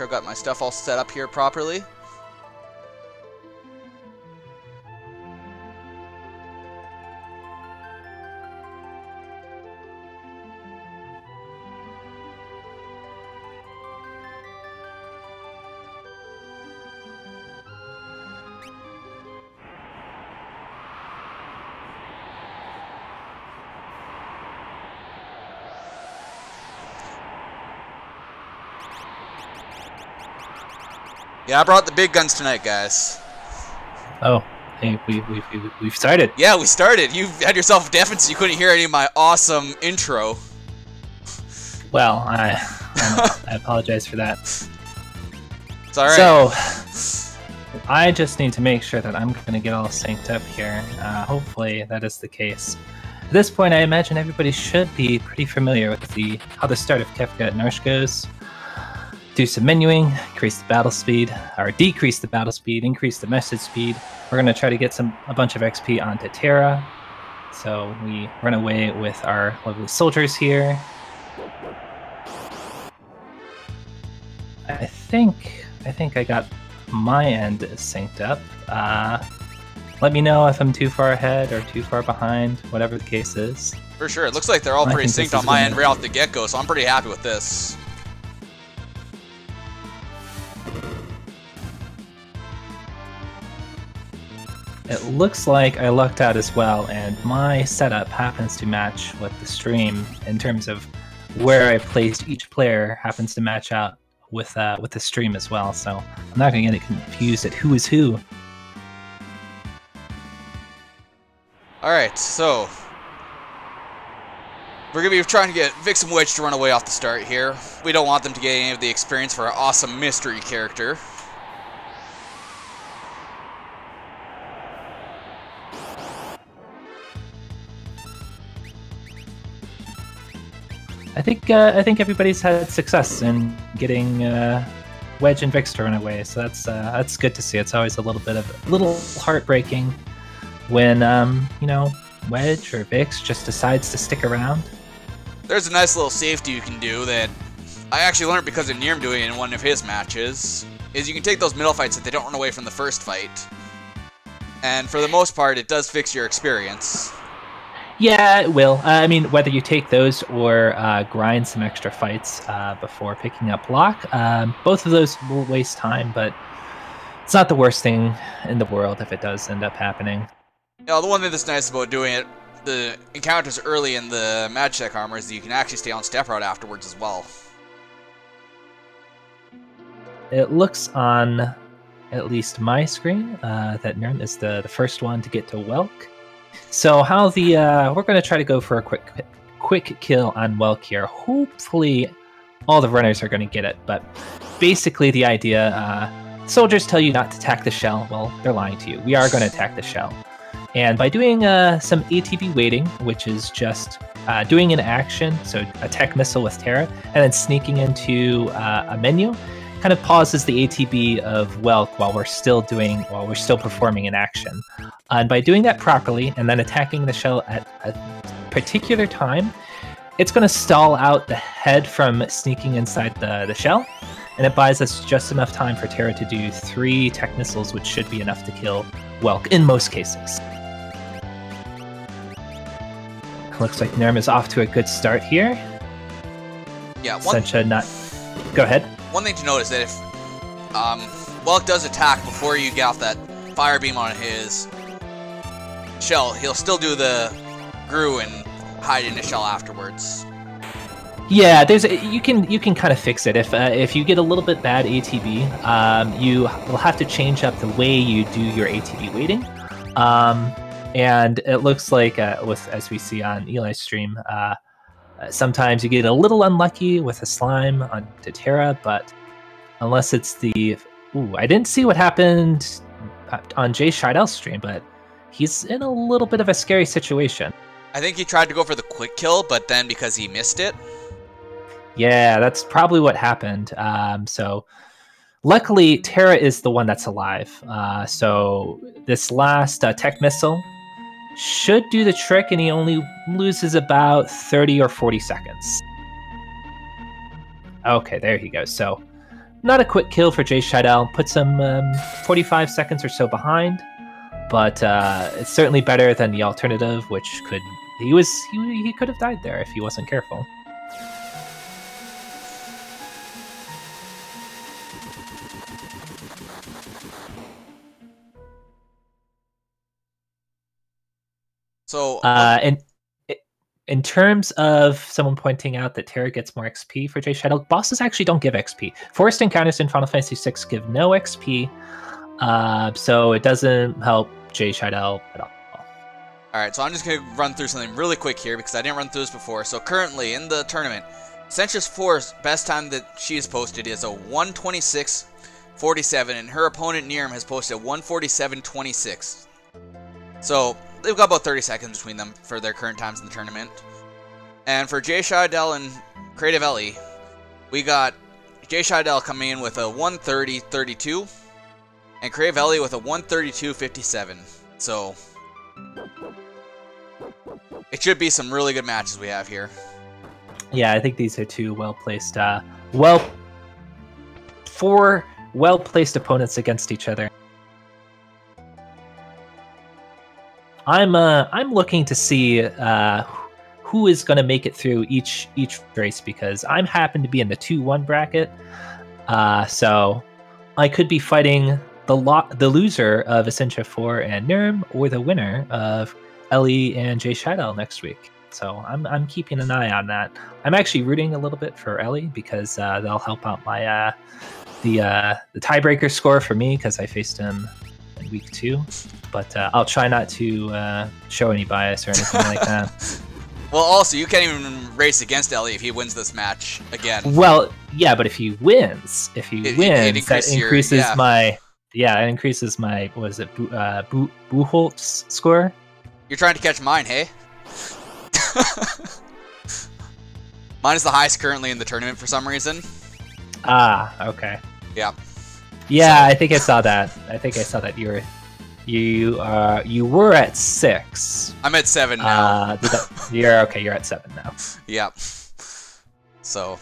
I've got my stuff all set up here properly. Yeah, I brought the big guns tonight, guys. Oh, hey, we've started. Yeah, we started. You had yourself deafened so you couldn't hear any of my awesome intro. Well, I apologize for that. It's alright. So, I just need to make sure that I'm going to get all synced up here. Hopefully that is the case. At this point, I imagine everybody should be pretty familiar with how the start of Kefka at Narshe goes. Do some menuing, increase the battle speed, or decrease the battle speed, increase the message speed. We're going to try to get a bunch of XP onto Terra. So we run away with our lovely soldiers here. I think I got my end synced up. Let me know if I'm too far ahead or too far behind, whatever the case is. For sure. It looks like they're all pretty synced on my end right off the get-go, so I'm pretty happy with this. It looks like I lucked out as well, and my setup happens to match what the stream, in terms of where I placed each player, happens to match out with the stream as well. So I'm not going to get it confused at who is who. All right, so we're gonna be trying to get Vix and Wedge to run away off the start here. We don't want them to get any of the experience for our awesome mystery character. I think everybody's had success in getting Wedge and Vix to run away, so that's good to see. It's always a little heartbreaking when you know, Wedge or Vix just decides to stick around. There's a nice little safety you can do that I actually learned because of Neerrm doing it in one of his matches. Is you can take those middle fights if they don't run away from the first fight, and for the most part, it does fix your experience. Yeah, it will. I mean, whether you take those or grind some extra fights before picking up block, both of those will waste time, but it's not the worst thing in the world if it does end up happening. Yeah, the one thing that's nice about doing it, the encounters early in the Magitech armor, is that you can actually stay on step route afterwards as well. It looks on at least my screen that Neerrm is the first one to get to Welk. So how we're going to try to go for a quick kill on Welk here. Hopefully all the runners are going to get it, but basically the idea, soldiers tell you not to attack the shell. Well, they're lying to you. We are going to attack the shell. And by doing some ATB waiting, which is just doing an action, so a tech missile with Terra, and then sneaking into a menu, kind of pauses the ATB of Welk while we're still performing an action. And by doing that properly and then attacking the shell at a particular time, it's going to stall out the head from sneaking inside the shell, and it buys us just enough time for Terra to do 3 tech missiles, which should be enough to kill Welk in most cases. Looks like Neerrm is off to a good start here. Yeah, Go ahead. One thing to note is that if Welk does attack before you get off that fire beam on his shell, he'll still do the Gru and hide in the shell afterwards. Yeah, you can kind of fix it if you get a little bit bad ATB. You will have to change up the way you do your ATB waiting. And it looks like, as we see on Eli's stream, sometimes you get a little unlucky with a slime onto Terra, but unless it's the... Ooh, I didn't see what happened on JShydell's stream, but he's in a little bit of a scary situation. I think he tried to go for the quick kill, but then because he missed it... Yeah, that's probably what happened. So luckily, Terra is the one that's alive. So this last tech missile should do the trick, and he only loses about 30 or 40 seconds. Okay, there he goes. So not a quick kill for JShydell. Puts him 45 seconds or so behind, but it's certainly better than the alternative, which he could have died there if he wasn't careful. So, in terms of someone pointing out that Terra gets more XP for JShydell, bosses actually don't give XP. Forced encounters in Final Fantasy VI give no XP, so it doesn't help JShydell at all. Alright, so I'm just going to run through something really quick here because I didn't run through this before. So currently in the tournament, Essentiafour's best time that she has posted is a 1:26:47, and her opponent Neerrm has posted a 1:47:26. So they've got about 30 seconds between them for their current times in the tournament. And for JShydell and CreativeEly, we got JShydell coming in with a 1:30:32, and CreativeEly with a 1:32:57. So it should be some really good matches we have here. Yeah, I think these are two well-placed opponents against each other. I'm looking to see who is going to make it through each race, because I'm happen to be in the 2-1 bracket, so I could be fighting the loser of Essentiafour and Neerrm, or the winner of Ellie and JShydell next week. So I'm keeping an eye on that. I'm actually rooting a little bit for Ellie because they'll help out my the tiebreaker score for me, because I faced him in week 2. But I'll try not to show any bias or anything like that. Well, also, you can't even race against Ellie if he wins this match again. Well, yeah, but if he wins, that increases my... Yeah, it increases my, what is it, Buchholz score? You're trying to catch mine, hey? Mine is the highest currently in the tournament for some reason. Ah, okay. Yeah. Yeah, so, I think I saw that. You were at 6. I'm at 7 now. You're okay. You're at 7 now. Yeah. So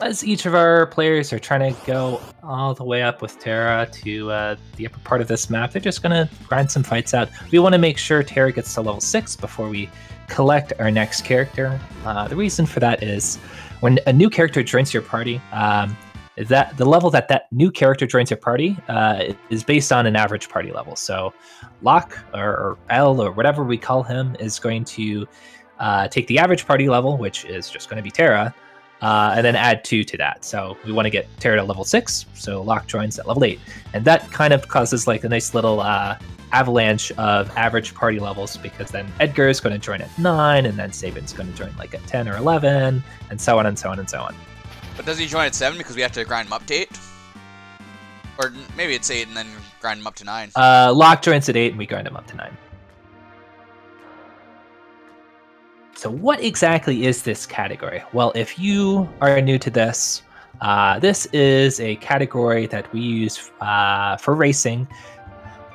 as each of our players are trying to go all the way up with Terra to the upper part of this map, they're just gonna grind some fights out. We want to make sure Terra gets to level 6 before we collect our next character. The reason for that is when a new character joins your party, that the level that new character joins your party is based on an average party level. So Locke or L or whatever we call him is going to take the average party level, which is just going to be Terra, and then add 2 to that. So we want to get Terra to level 6, so Locke joins at level 8. And that kind of causes like a nice little avalanche of average party levels, because then Edgar is going to join at 9, and then Sabin's going to join like at 10 or 11, and so on and so on and so on. But doesn't he join at 7 because we have to grind him up to 8? Or maybe it's 8 and then grind him up to 9. Locke joins at 8 and we grind him up to 9. So what exactly is this category? Well, if you are new to this, this is a category that we use for racing.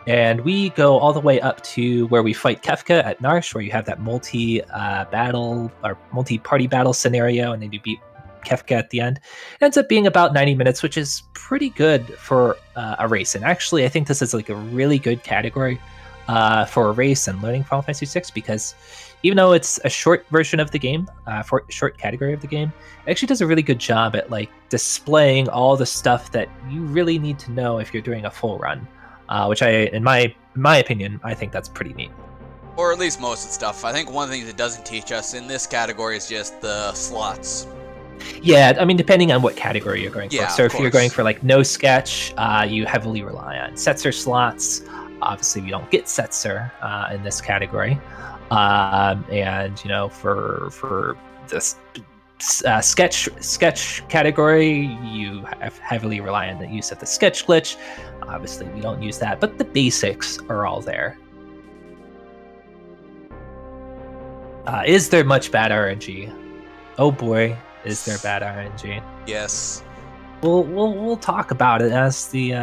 And we go all the way up to where we fight Kefka at Narshe, where you have that multi-battle or multi-party battle scenario, and then you beat Kefka at the end. It ends up being about 90 minutes, which is pretty good for a race. And actually, I think this is like a really good category for a race and learning Final Fantasy VI, because even though it's a short version of the game, for short category of the game, it actually does a really good job at like displaying all the stuff that you really need to know if you're doing a full run, which in my opinion, I think that's pretty neat. Or at least most of the stuff. I think one of the things it doesn't teach us in this category is just the slots. Yeah, I mean, depending on what category you're going for. Yeah, so if you're going for like no sketch, you heavily rely on Setzer slots. Obviously, we don't get Setzer in this category. And you know, for this sketch category, you heavily rely on the use of the sketch glitch. Obviously, we don't use that, but the basics are all there. Is there much bad RNG? Oh boy, is there bad RNG? Yes. We'll talk about it as the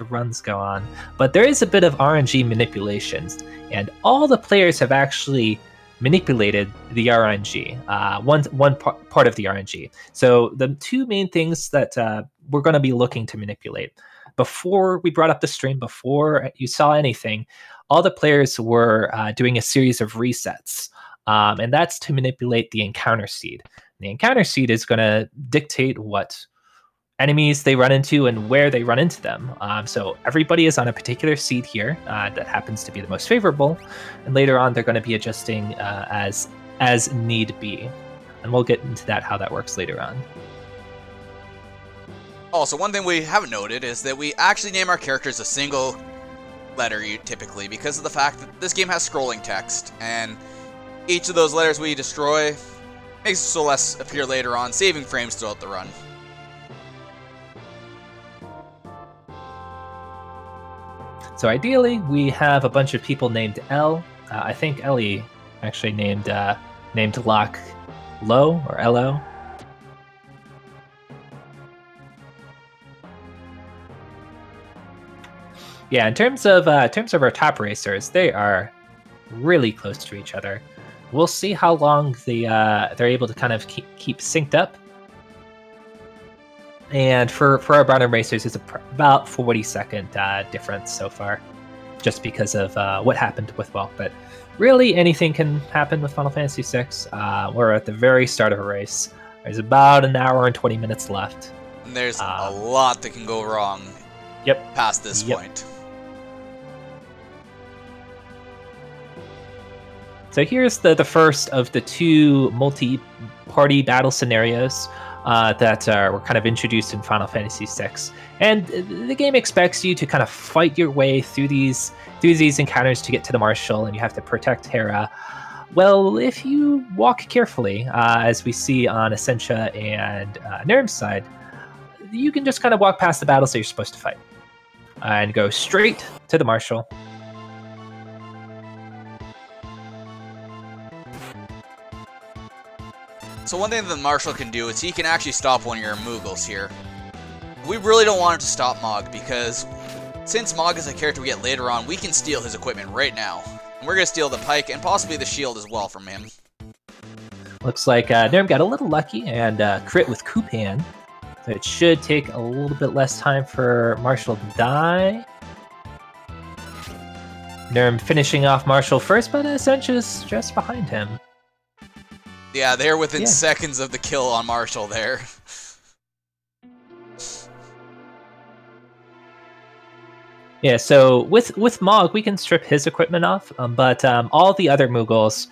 runs go on. But there is a bit of RNG manipulations, and all the players have actually manipulated the RNG, one part of the RNG. So the two main things that we're going to be looking to manipulate. Before we brought up the stream, before you saw anything, all the players were doing a series of resets, and that's to manipulate the encounter seed. The encounter seed is going to dictate what enemies they run into and where they run into them. So everybody is on a particular seed here that happens to be the most favorable, and later on they're going to be adjusting as need be, and we'll get into that, how that works later on. Also, one thing we haven't noted is that we actually name our characters a single letter typically, because of the fact that this game has scrolling text, and each of those letters we destroy makes it so less appear later on, saving frames throughout the run. So ideally, we have a bunch of people named L. I think Ellie actually named Lock Low or LO. Yeah, in terms of our top racers, they are really close to each other. We'll see how long they're able to kind of keep synced up. And for our bottom racers, it's about 40-second difference so far, just because of what happened with Welk. But really, anything can happen with Final Fantasy VI. We're at the very start of a race. There's about an hour and 20 minutes left. And there's a lot that can go wrong. Yep. Past this point. So here's the first of the two multi-party battle scenarios that were kind of introduced in Final Fantasy VI. And the game expects you to kind of fight your way through these encounters to get to the Marshal, and you have to protect Hera. Well, if you walk carefully, as we see on Essentia and Neerrm's side, you can just kind of walk past the battles that you're supposed to fight and go straight to the Marshal. So one thing that the Marshal can do is he can actually stop one of your Moogles here. We really don't want him to stop Mog, because since Mog is a character we get later on, we can steal his equipment right now. And we're going to steal the pike and possibly the shield as well from him. Looks like Neerrm got a little lucky and crit with Kupan. So it should take a little bit less time for Marshal to die. Neerrm finishing off Marshal first, but Essentia's just behind him. Yeah, they're within seconds of the kill on Marshal there. Yeah, so with Mog, we can strip his equipment off, but all the other Moogles,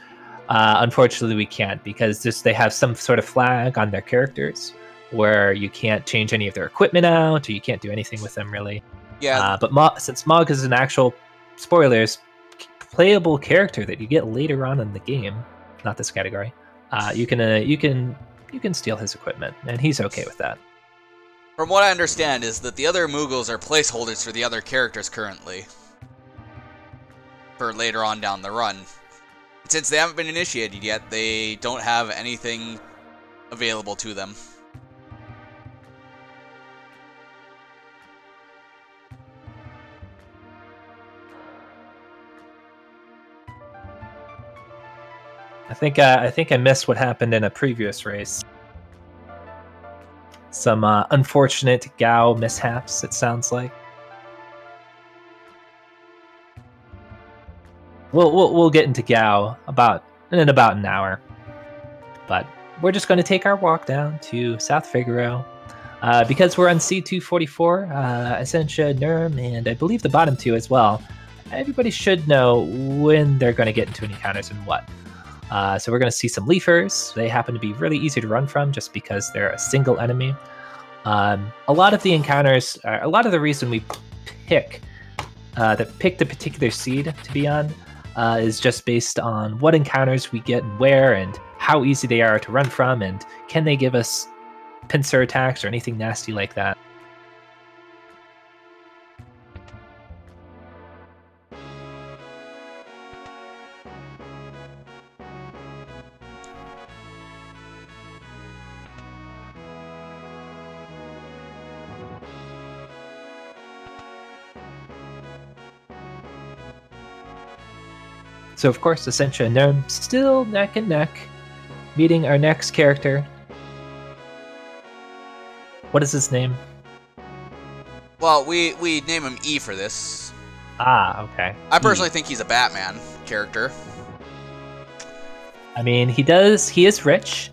unfortunately, we can't, because they have some sort of flag on their characters where you can't change any of their equipment out, or you can't do anything with them, really. Yeah. But since Mog is an actual, spoilers, playable character that you get later on in the game, not this category, you can steal his equipment, and he's okay with that. From what I understand is that the other Moogles are placeholders for the other characters currently. For later on down the run. And since they haven't been initiated yet, they don't have anything available to them. I think I missed what happened in a previous race. Some unfortunate Gao mishaps, it sounds like. We'll get into Gao in about an hour. But we're just going to take our walk down to South Figaro. Because we're on C244, Essentia, Neerrm, and I believe the bottom two as well. Everybody should know when they're going to get into encounters and what. So we're going to see some Leafers. They happen to be really easy to run from just because they're a single enemy. A lot of the encounters, a lot of the reason we pick the particular seed to be on is just based on what encounters we get and where, and how easy they are to run from, and can they give us pincer attacks or anything nasty like that. So of course, Essentia and Neerrm still neck and neck, meeting our next character. What is his name? Well, we name him E for this. Ah, okay. I personally think he's a Batman character. I mean, he is rich.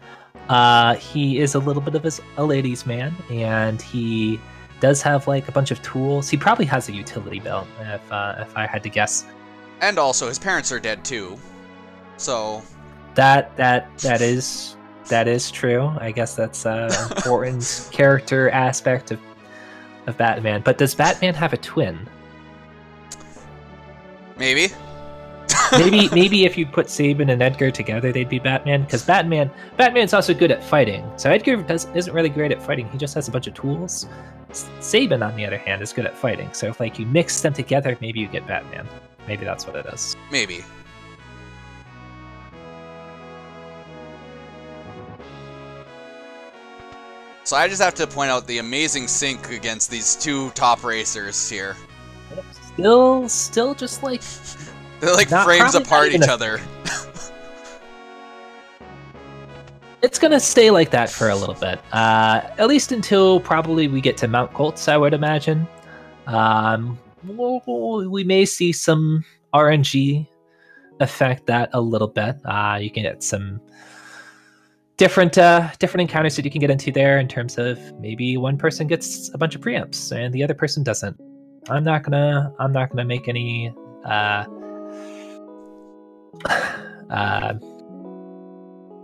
He is a little bit of a ladies' man, and he does have like a bunch of tools. He probably has a utility belt, if I had to guess. And also, his parents are dead too, so that is true. I guess that's an important character aspect of Batman. But does Batman have a twin? Maybe. maybe if you put Sabin and Edgar together, they'd be Batman. Because Batman's also good at fighting. So Edgar isn't really great at fighting. He just has a bunch of tools. Sabin, on the other hand, is good at fighting. So if like you mix them together, maybe you get Batman. Maybe that's what it is. Maybe. So I just have to point out the amazing sync against these two top racers here. Still just like... They're like frames apart each other. It's gonna stay like that for a little bit. At least until probably we get to Mount Colts, I would imagine. We may see some RNG affect that a little bit. You can get some different encounters that you can get into there in terms of maybe one person gets a bunch of preamps and the other person doesn't. I'm not gonna make any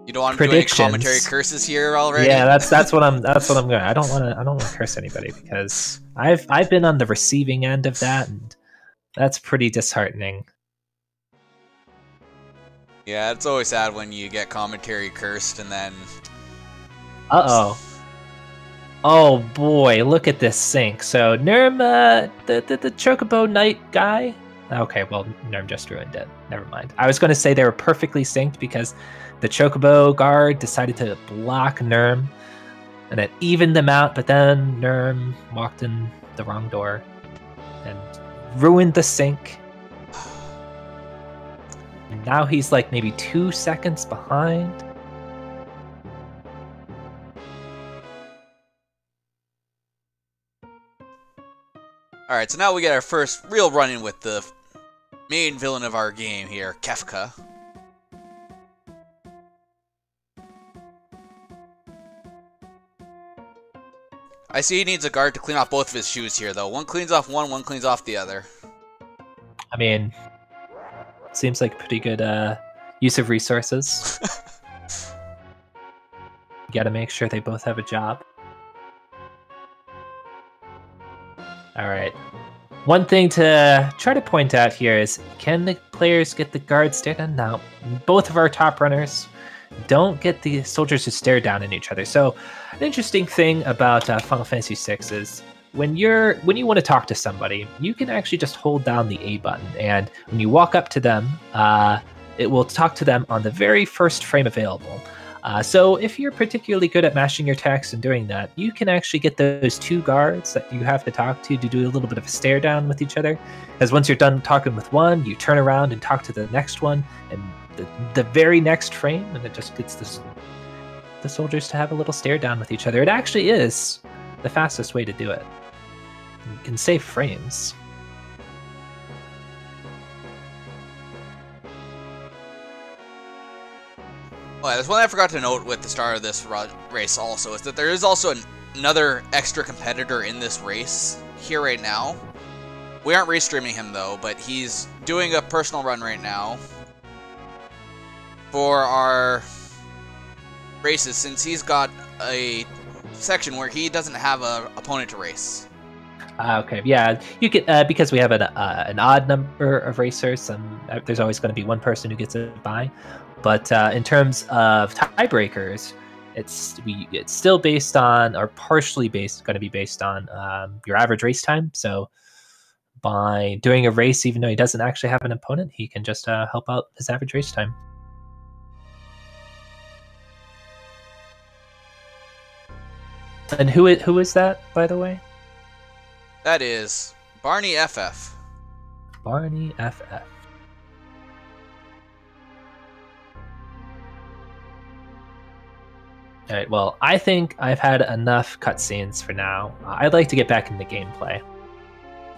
you don't want to do any commentary curses here already? Yeah, that's what I'm going. I don't want to curse anybody because I've been on the receiving end of that, and that's pretty disheartening. Yeah, it's always sad when you get commentary cursed and then... Uh-oh. Oh boy, look at this sync. So Neerrm, the Chocobo Knight guy. Okay, well, Neerrm just ruined it. Never mind. I was going to say they were perfectly synced because the Chocobo guard decided to block Neerrm, and it evened them out, but then Neerrm walked in the wrong door and ruined the sync. And now he's like maybe 2 seconds behind. Alright, so now we get our first real run-in with the main villain of our game here, Kefka. I see he needs a guard to clean off both of his shoes here, though. One cleans off one cleans off the other. I mean, seems like pretty good use of resources. You gotta make sure they both have a job. Alright. One thing to try to point out here is, can the players get the guards stare down? No. Both of our top runners don't get the soldiers to stare down at each other. So an interesting thing about Final Fantasy VI is when you want to talk to somebody, you can actually just hold down the A button, and when you walk up to them, it will talk to them on the very first frame available. So if you're particularly good at mashing your text and doing that, you can actually get those two guards that you have to talk to do a little bit of a stare down with each other. As once you're done talking with one, you turn around and talk to the next one, and the very next frame, and it just gets the soldiers to have a little stare down with each other. It actually is the fastest way to do it. You can save frames. Well, there's one I forgot to note with the start of this race also, is that there is also another extra competitor in this race here right now. We aren't race streaming him though, but he's doing a personal run right now for our races, since he's got a section where he doesn't have an opponent to race. Okay, yeah, you can because we have an odd number of racers. There's always going to be one person who gets a bye. But in terms of tiebreakers, it's still based on, or partially going to be based on your average race time. So by doing a race, even though he doesn't actually have an opponent, he can just help out his average race time. And who is that, by the way? That is Barney FF. Barney FF. All right, well, I think I've had enough cutscenes for now. I'd like to get back into gameplay.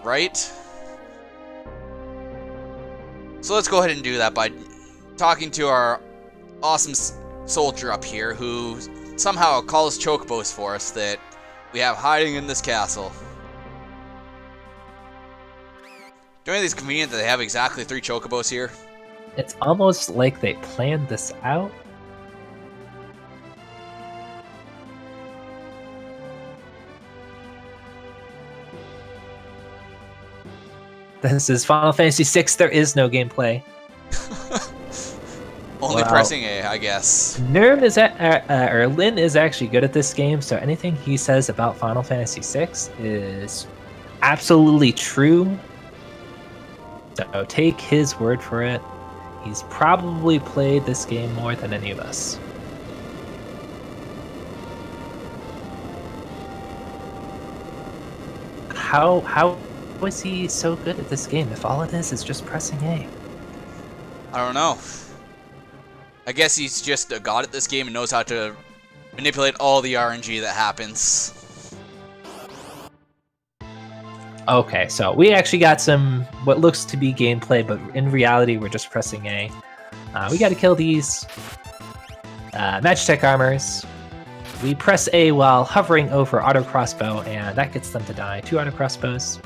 Right? So let's go ahead and do that by talking to our awesome soldier up here who somehow calls chocobos for us that we have hiding in this castle. Don't you think it's convenient that they have exactly 3 chocobos here? It's almost like they planned this out. This is Final Fantasy VI. There is no gameplay. Only pressing A, I guess. Neerrm is or Lynn is actually good at this game, so anything he says about Final Fantasy VI is absolutely true. So take his word for it. He's probably played this game more than any of us. How is he so good at this game if all it is just pressing A? I don't know. I guess he's just a god at this game and knows how to manipulate all the RNG that happens. Okay, so we actually got some what looks to be gameplay, but in reality we're just pressing A. We got to kill these Magitech armors. We press A while hovering over auto crossbow, and that gets them to die. 2 auto crossbows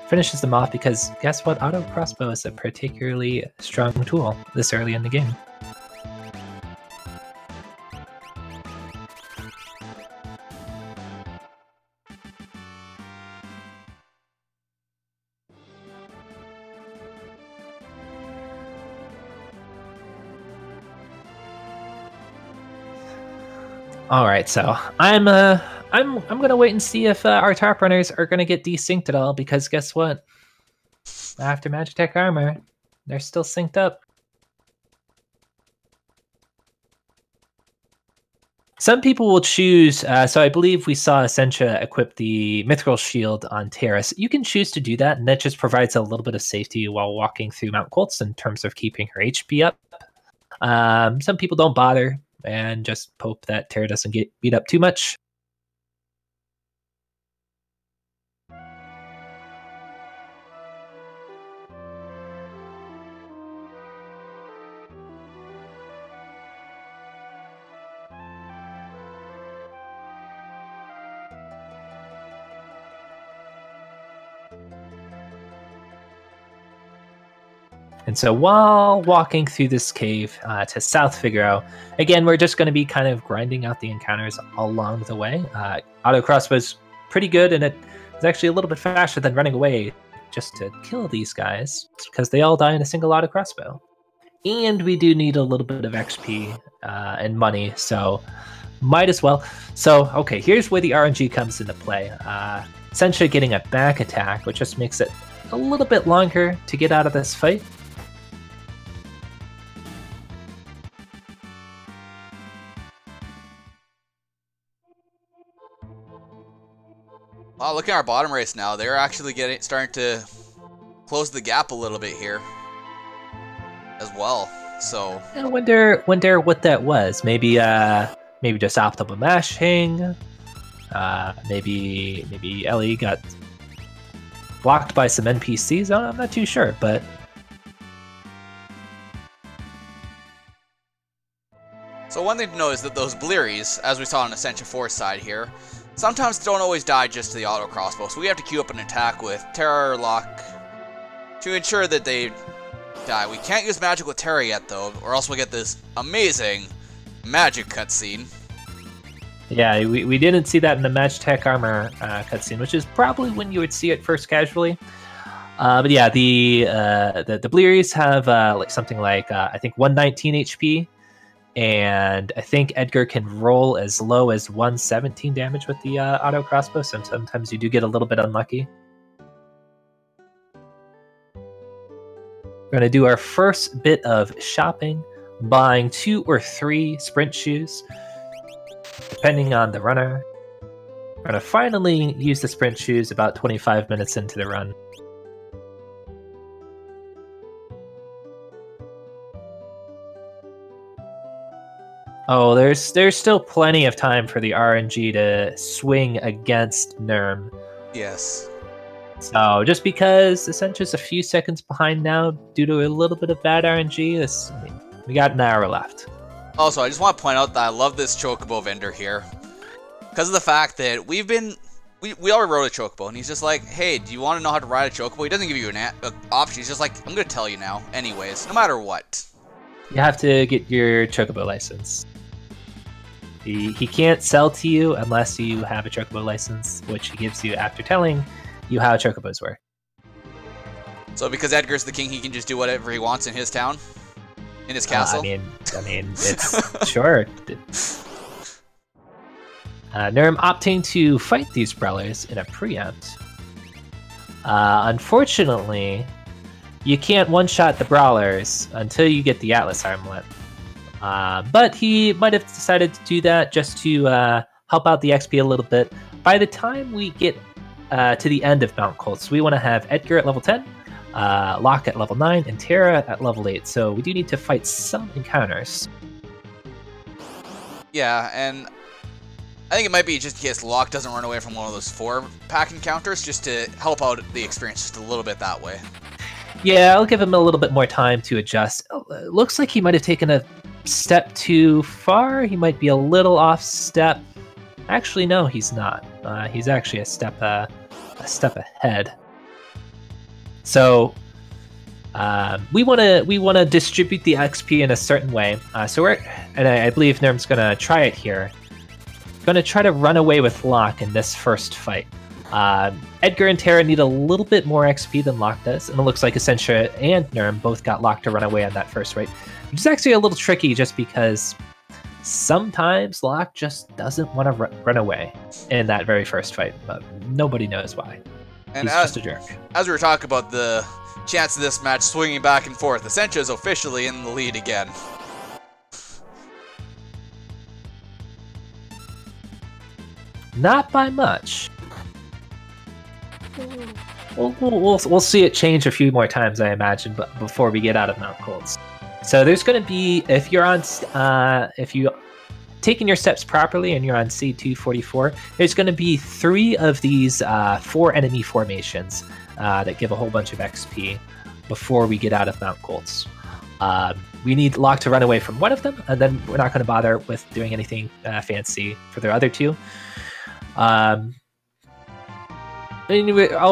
finishes them off because guess what? Auto crossbow is a particularly strong tool this early in the game. All right, so I'm gonna wait and see if our top runners are gonna get desynced at all, because guess what? After Magitech armor, they're still synced up. Some people will choose. So I believe we saw Essentia equip the Mythical Shield on Terrace. You can choose to do that, and that just provides a little bit of safety while walking through Mount Colts in terms of keeping her HP up. Some people don't bother and just hope that Terra doesn't get beat up too much. And so while walking through this cave to South Figaro, again, we're just going to be kind of grinding out the encounters along the way. Auto crossbow's pretty good, and it's actually a little bit faster than running away just to kill these guys, because they all die in a single auto crossbow. And we do need a little bit of XP and money, so might as well. So, okay, here's where the RNG comes into play. Essentially getting a back attack, which just makes it a little bit longer to get out of this fight. Wow, look at our bottom race now. They're actually starting to close the gap a little bit here as well. So I wonder what that was. Maybe just optimal mashing. Maybe Ellie got blocked by some NPCs. I'm not too sure, but so one thing to know is that those Bleeries, as we saw on Essentiafour side here, sometimes don't always die just to the auto crossbow, so we have to queue up an attack with Terra or Lock to ensure that they die. We can't use magic with Terra yet, though, or else we'll get this amazing magic cutscene. Yeah, we didn't see that in the Magitech armor cutscene, which is probably when you would see it first casually. But yeah, the Bleeries have like something like I think 119 HP. And I think Edgar can roll as low as 117 damage with the auto crossbow, so sometimes you do get a little bit unlucky. We're going to do our first bit of shopping, buying 2 or 3 sprint shoes, depending on the runner. We're going to finally use the sprint shoes about 25 minutes into the run. Oh, there's still plenty of time for the RNG to swing against Neerrm. Yes. So just because Essentia's a few seconds behind now due to a little bit of bad RNG, we got an hour left. Also, I just want to point out that I love this Chocobo vendor here. Because of the fact that we already rode a Chocobo, and he's just like, hey, do you want to know how to ride a Chocobo? He doesn't give you an option. He's just like, I'm going to tell you now, anyways, no matter what. You have to get your Chocobo license. He can't sell to you unless you have a Chocobo license, which he gives you after telling you how Chocobos work. So because Edgar's the king, he can just do whatever he wants in his town? In his castle? I mean, it's sure. Neerrm opting to fight these brawlers in a preempt. Unfortunately, you can't one-shot the brawlers until you get the Atlas armlet. But he might have decided to do that just to help out the XP a little bit. By the time we get to the end of Mount Colts, we want to have Edgar at level 10, Locke at level 9, and Terra at level 8. So we do need to fight some encounters. Yeah, and I think it might be just in case Locke doesn't run away from one of those 4-pack encounters, just to help out the experience just a little bit that way. Yeah, I'll give him a little bit more time to adjust. It looks like he might have taken a step too far. He might be a little off step. Actually, no, he's not. He's actually a step ahead. So we want to distribute the XP in a certain way. And I believe Neerrm's gonna try it here. Gonna try to run away with Locke in this first fight. Edgar and Terra need a little bit more XP than Locke does, and it looks like Essentia and Neerrm both got Locke to run away on that first fight, which is actually a little tricky just because sometimes Locke just doesn't want to run away in that very first fight, but nobody knows why. And he's just a jerk. As we were talking about the chance of this match swinging back and forth, Essentia is officially in the lead again. Not by much. We'll see it change a few more times, I imagine, but before we get out of Mount Colts. So there's going to be, if you taking your steps properly and you're on C244, there's going to be 3 of these 4 enemy formations that give a whole bunch of XP before we get out of Mount Colts. We need Locke to run away from one of them, and then we're not going to bother with doing anything fancy for the other 2. All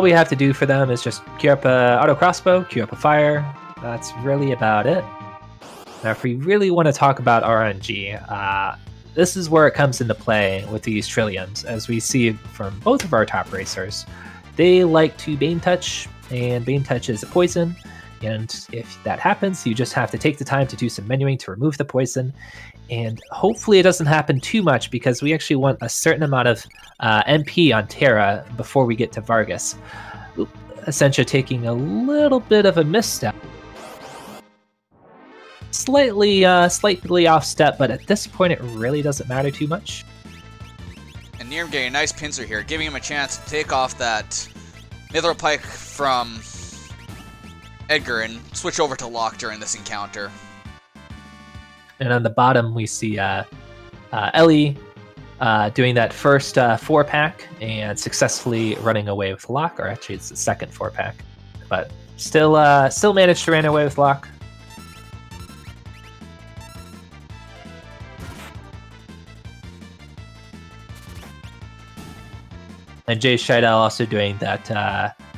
we have to do for them is just queue up a auto crossbow, queue up a fire. That's really about it. Now, if we really want to talk about RNG, this is where it comes into play with these Trilliums, as we see from both of our top racers. They like to Bane Touch, and Bane Touch is a poison, and if that happens, you just have to take the time to do some menuing to remove the poison, and hopefully it doesn't happen too much because we actually want a certain amount of MP on Terra before we get to Vargas. Essentia taking a little bit of a misstep. Slightly off step, but at this point it really doesn't matter too much. And Neerrm getting a nice pincer here, giving him a chance to take off that Mithril Pike from Edgar and switch over to Locke during this encounter. And on the bottom we see Ellie doing that first 4-pack and successfully running away with Locke, or actually it's the second 4-pack, but still managed to run away with Locke. And JShydell also doing that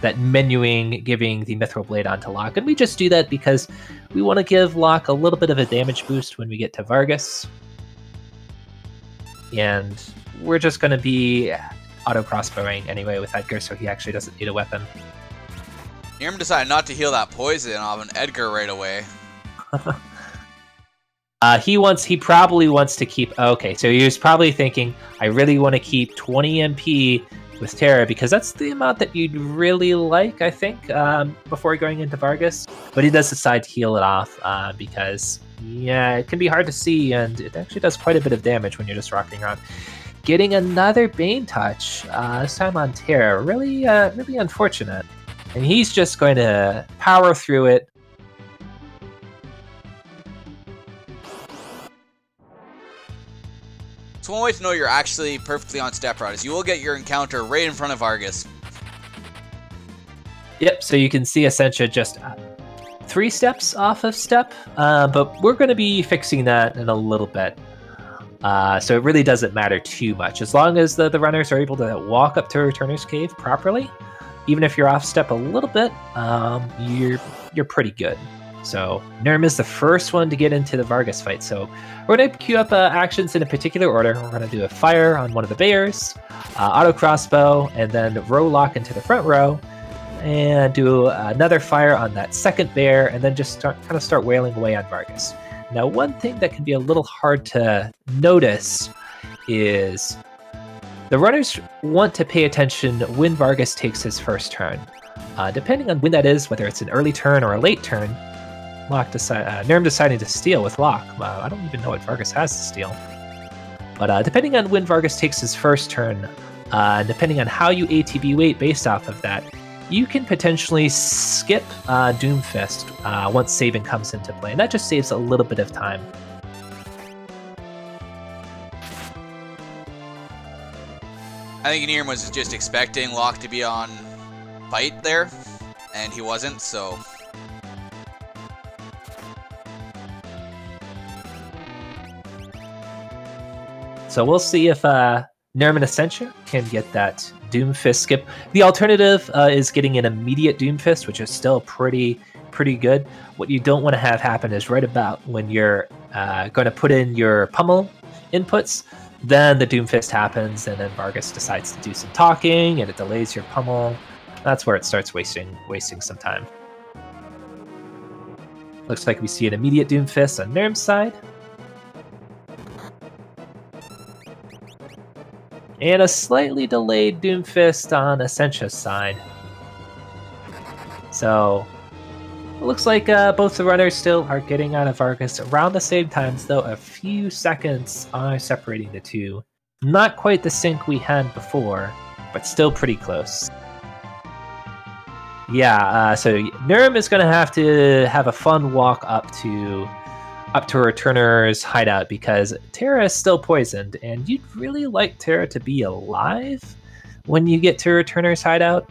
menuing, giving the Mithril Blade onto Locke. And we just do that because we want to give Locke a little bit of a damage boost when we get to Vargas. And we're just going to be auto crossbowing anyway with Edgar, so he actually doesn't need a weapon. Neerrm decided not to heal that poison off an Edgar right away. He probably wants to keep... Okay, so he was probably thinking, I really want to keep 20 MP with Terra, because that's the amount that you'd really like, I think, before going into Vargas. But he does decide to heal it off, because, yeah, it can be hard to see, and it actually does quite a bit of damage when you're just rocking around. Getting another Bane Touch, this time on Terra, really unfortunate. And he's just going to power through it. So one way to know you're actually perfectly on step route is you will get your encounter right in front of Vargas. Yep, so you can see Essentia just 3 steps off of step, but we're going to be fixing that in a little bit. So it really doesn't matter too much. As long as the runners are able to walk up to Returner's Cave properly, even if you're off step a little bit, you're pretty good. So Neerrm is the first one to get into the Vargas fight. So we're going to queue up actions in a particular order. We're going to do a fire on one of the bears, auto crossbow, and then row lock into the front row, and do another fire on that second bear, and then just kind of start wailing away on Vargas. Now, one thing that can be a little hard to notice is the runners want to pay attention when Vargas takes his first turn. Depending on when that is, whether it's an early turn or a late turn, Neerrm deciding to steal with Lock. I don't even know what Vargas has to steal. But depending on when Vargas takes his first turn, depending on how you ATB weight based off of that, you can potentially skip Doomfist once saving comes into play, and that just saves a little bit of time. I think Neerrm was just expecting Locke to be on fight there, and he wasn't, so... So we'll see if Neerrm and Essentia can get that Doomfist skip. The alternative is getting an immediate Doomfist, which is still pretty good. What you don't want to have happen is right about when you're going to put in your pummel inputs, then the Doomfist happens, and then Vargas decides to do some talking, and it delays your pummel. That's where it starts wasting some time. Looks like we see an immediate Doomfist on Neerrm's side. And a slightly delayed Doomfist on Essentia's side. So, it looks like both the runners still are getting out of Vargas around the same times, though a few seconds are separating the two. Not quite the sync we had before, but still pretty close. Yeah, so Neerrm is going to have a fun walk up to Returner's hideout, because Terra is still poisoned, and you'd really like Terra to be alive when you get to Returner's hideout.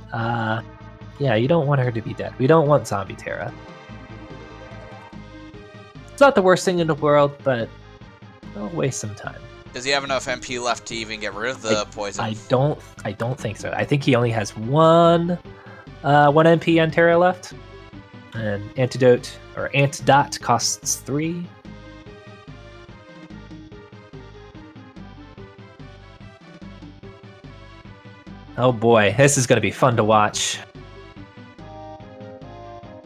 Yeah, you don't want her to be dead. We don't want zombie Terra. It's not the worst thing in the world, but it'll waste some time. Does he have enough MP left to even get rid of the poison? I don't think so. I think he only has one MP on Terra left. And antidote costs 3. Oh boy, this is going to be fun to watch.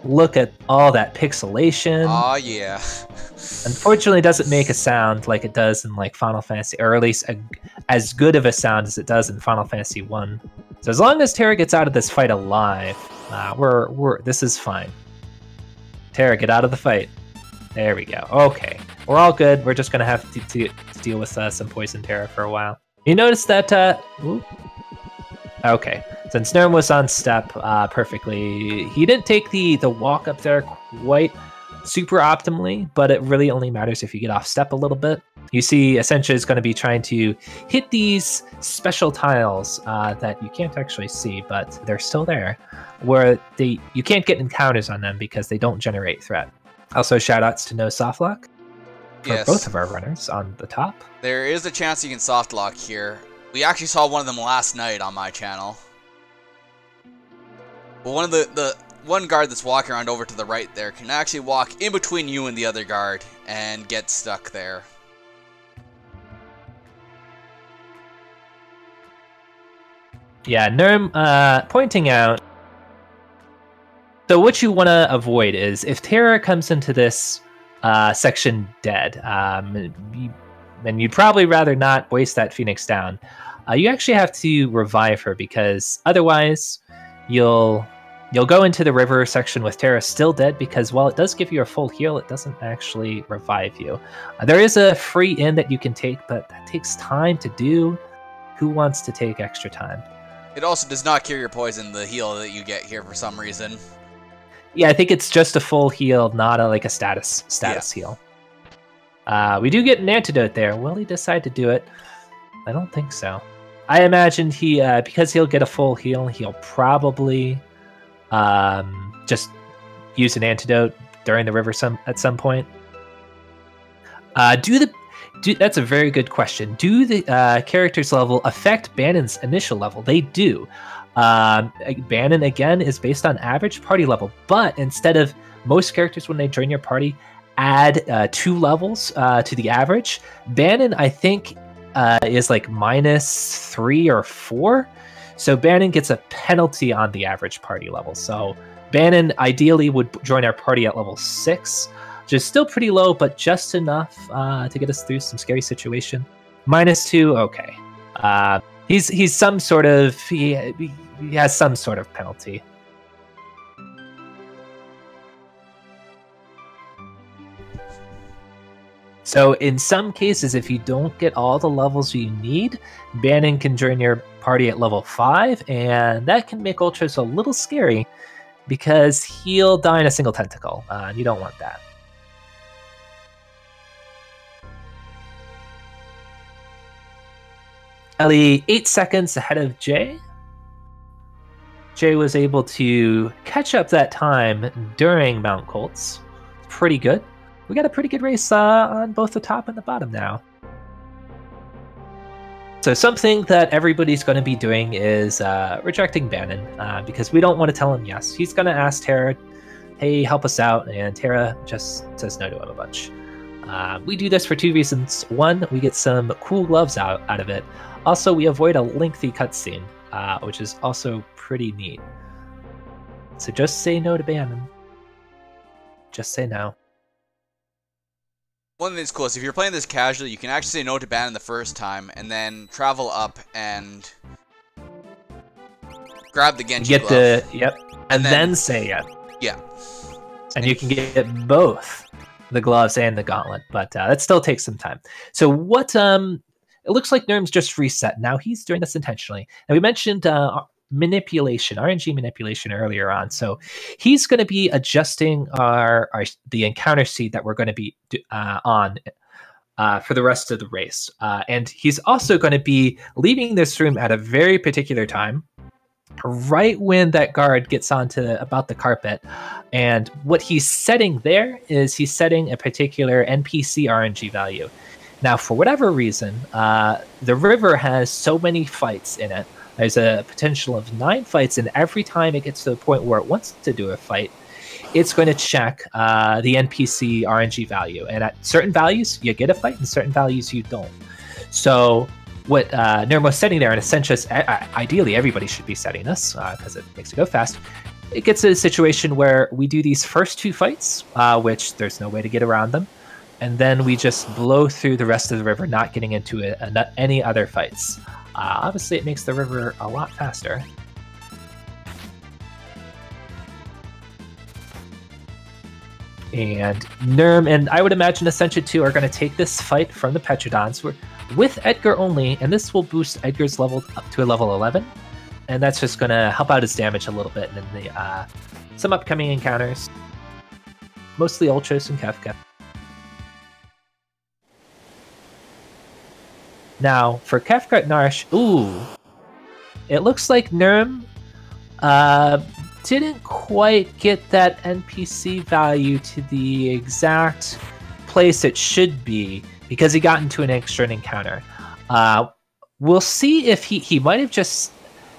Look at all that pixelation. Oh yeah. Unfortunately, it doesn't make a sound like it does in like Final Fantasy, or at least as good of a sound as it does in Final Fantasy 1. So as long as Terra gets out of this fight alive, this is fine. Terra, get out of the fight. There we go. Okay, we're all good. We're just gonna have to deal with some poison Terra for a while. You notice that? Okay, since Neerrm was on step perfectly, he didn't take the walk up there quite super optimally, but it really only matters if you get off step a little bit. You see, Essentia is going to be trying to hit these special tiles that you can't actually see, but they're still there, where you can't get encounters on them because they don't generate threat. Also, shoutouts to No Softlock for both of our runners on the top. There is a chance you can softlock here. We actually saw one of them last night on my channel. But one of the one guard that's walking around over to the right there can actually walk in between you and the other guard and get stuck there. Yeah, Neerrm pointing out. So what you want to avoid is if Terra comes into this section dead, and you'd probably rather not waste that Phoenix down. You actually have to revive her, because otherwise you'll go into the river section with Terra still dead, because while it does give you a full heal, it doesn't actually revive you. There is a free in that you can take, but that takes time to do. Who wants to take extra time? It also does not cure your poison, the heal that you get here for some reason. Yeah, I think it's just a full heal, not like a status heal. We do get an antidote there. Will he decide to do it? I don't think so. I imagined he, because he'll get a full heal, he'll probably just use an antidote during the river at some point. That's a very good question. Do the character's level affect Bannon's initial level? They do. Bannon, again, is based on average party level, but instead of most characters when they join your party add 2 levels to the average, Bannon, I think, is like -3 or 4. So Bannon gets a penalty on the average party level. So Bannon ideally would join our party at level 6, which is still pretty low, but just enough to get us through some scary situation. -2, okay. He's some sort of he has some sort of penalty. So in some cases, if you don't get all the levels you need, Bannon can join your party at level 5, and that can make Ultros a little scary because he'll die in a single tentacle. You don't want that. Ellie 8 seconds ahead of Jay. Jay was able to catch up that time during Mount Colts. Pretty good. We got a pretty good race on both the top and the bottom now. So something that everybody's going to be doing is rejecting Bannon because we don't want to tell him yes. He's going to ask Terra, hey, help us out, and Terra just says no to him a bunch. We do this for 2 reasons. 1, we get some cool gloves out of it. Also, we avoid a lengthy cutscene, which is also pretty neat. So just say no to Bannon. Just say no. One thing that's cool is if you're playing this casually, you can actually say no to Bannon the first time, and then travel up and grab the Genji glove. And then say yes. Yeah. And you can get both the gloves and the gauntlet, but that still takes some time. So what? It looks like Neerrm's just reset. Now he's doing this intentionally. And we mentioned manipulation, RNG manipulation earlier on. So he's going to be adjusting the encounter seed that we're going to be on for the rest of the race. And he's also going to be leaving this room at a very particular time, right when that guard gets onto about the carpet. And what he's setting there is he's setting a particular NPC RNG value. Now, for whatever reason, the river has so many fights in it. There's a potential of 9 fights, and every time it gets to the point where it wants to do a fight, it's going to check the NPC RNG value. And at certain values, you get a fight, and certain values you don't. So what Neerrm was setting there, and Essentia's, ideally everybody should be setting this, because it makes it go fast. It gets to a situation where we do these first 2 fights, which there's no way to get around them. And then we just blow through the rest of the river, not getting into any other fights. Obviously, it makes the river a lot faster. And Neerrm and I would imagine Essentia 2 are going to take this fight from the Petrodons with Edgar only, and this will boost Edgar's level up to a level 11. And that's just going to help out his damage a little bit in some upcoming encounters. Mostly Ultros and Kefka. Now, for Kefka Narshe, it looks like Neerrm didn't quite get that NPC value to the exact place it should be because he got into an extra encounter. We'll see if he might have just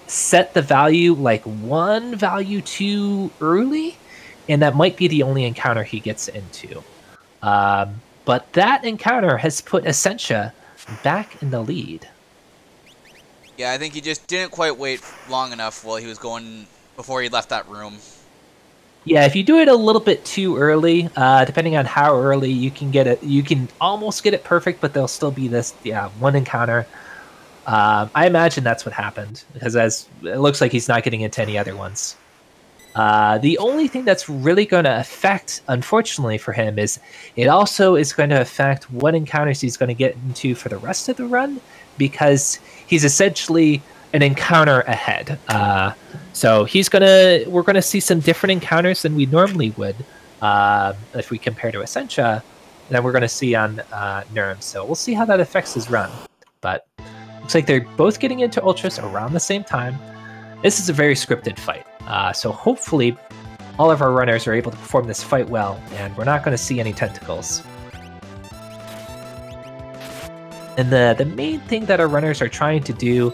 set the value like 1 value too early, and that might be the only encounter he gets into. But that encounter has put Essentia back in the lead. Yeah, I think he just didn't quite wait long enough while he was going before he left that room. Yeah, if you do it a little bit too early, depending on how early you can get it, you can almost get it perfect, but there'll still be this 1 encounter. I imagine that's what happened because as it looks like he's not getting into any other ones. The only thing that's really going to affect, unfortunately for him, is it also is going to affect what encounters he's going to get into for the rest of the run, because he's essentially an encounter ahead. So we're gonna see some different encounters than we normally would if we compare to Essentia than we're gonna see on Neerrm. So we'll see how that affects his run. But Looks like they're both getting into Ultras around the same time. This is a very scripted fight, so hopefully all of our runners are able to perform this fight well, and we're not going to see any tentacles. And the main thing that our runners are trying to do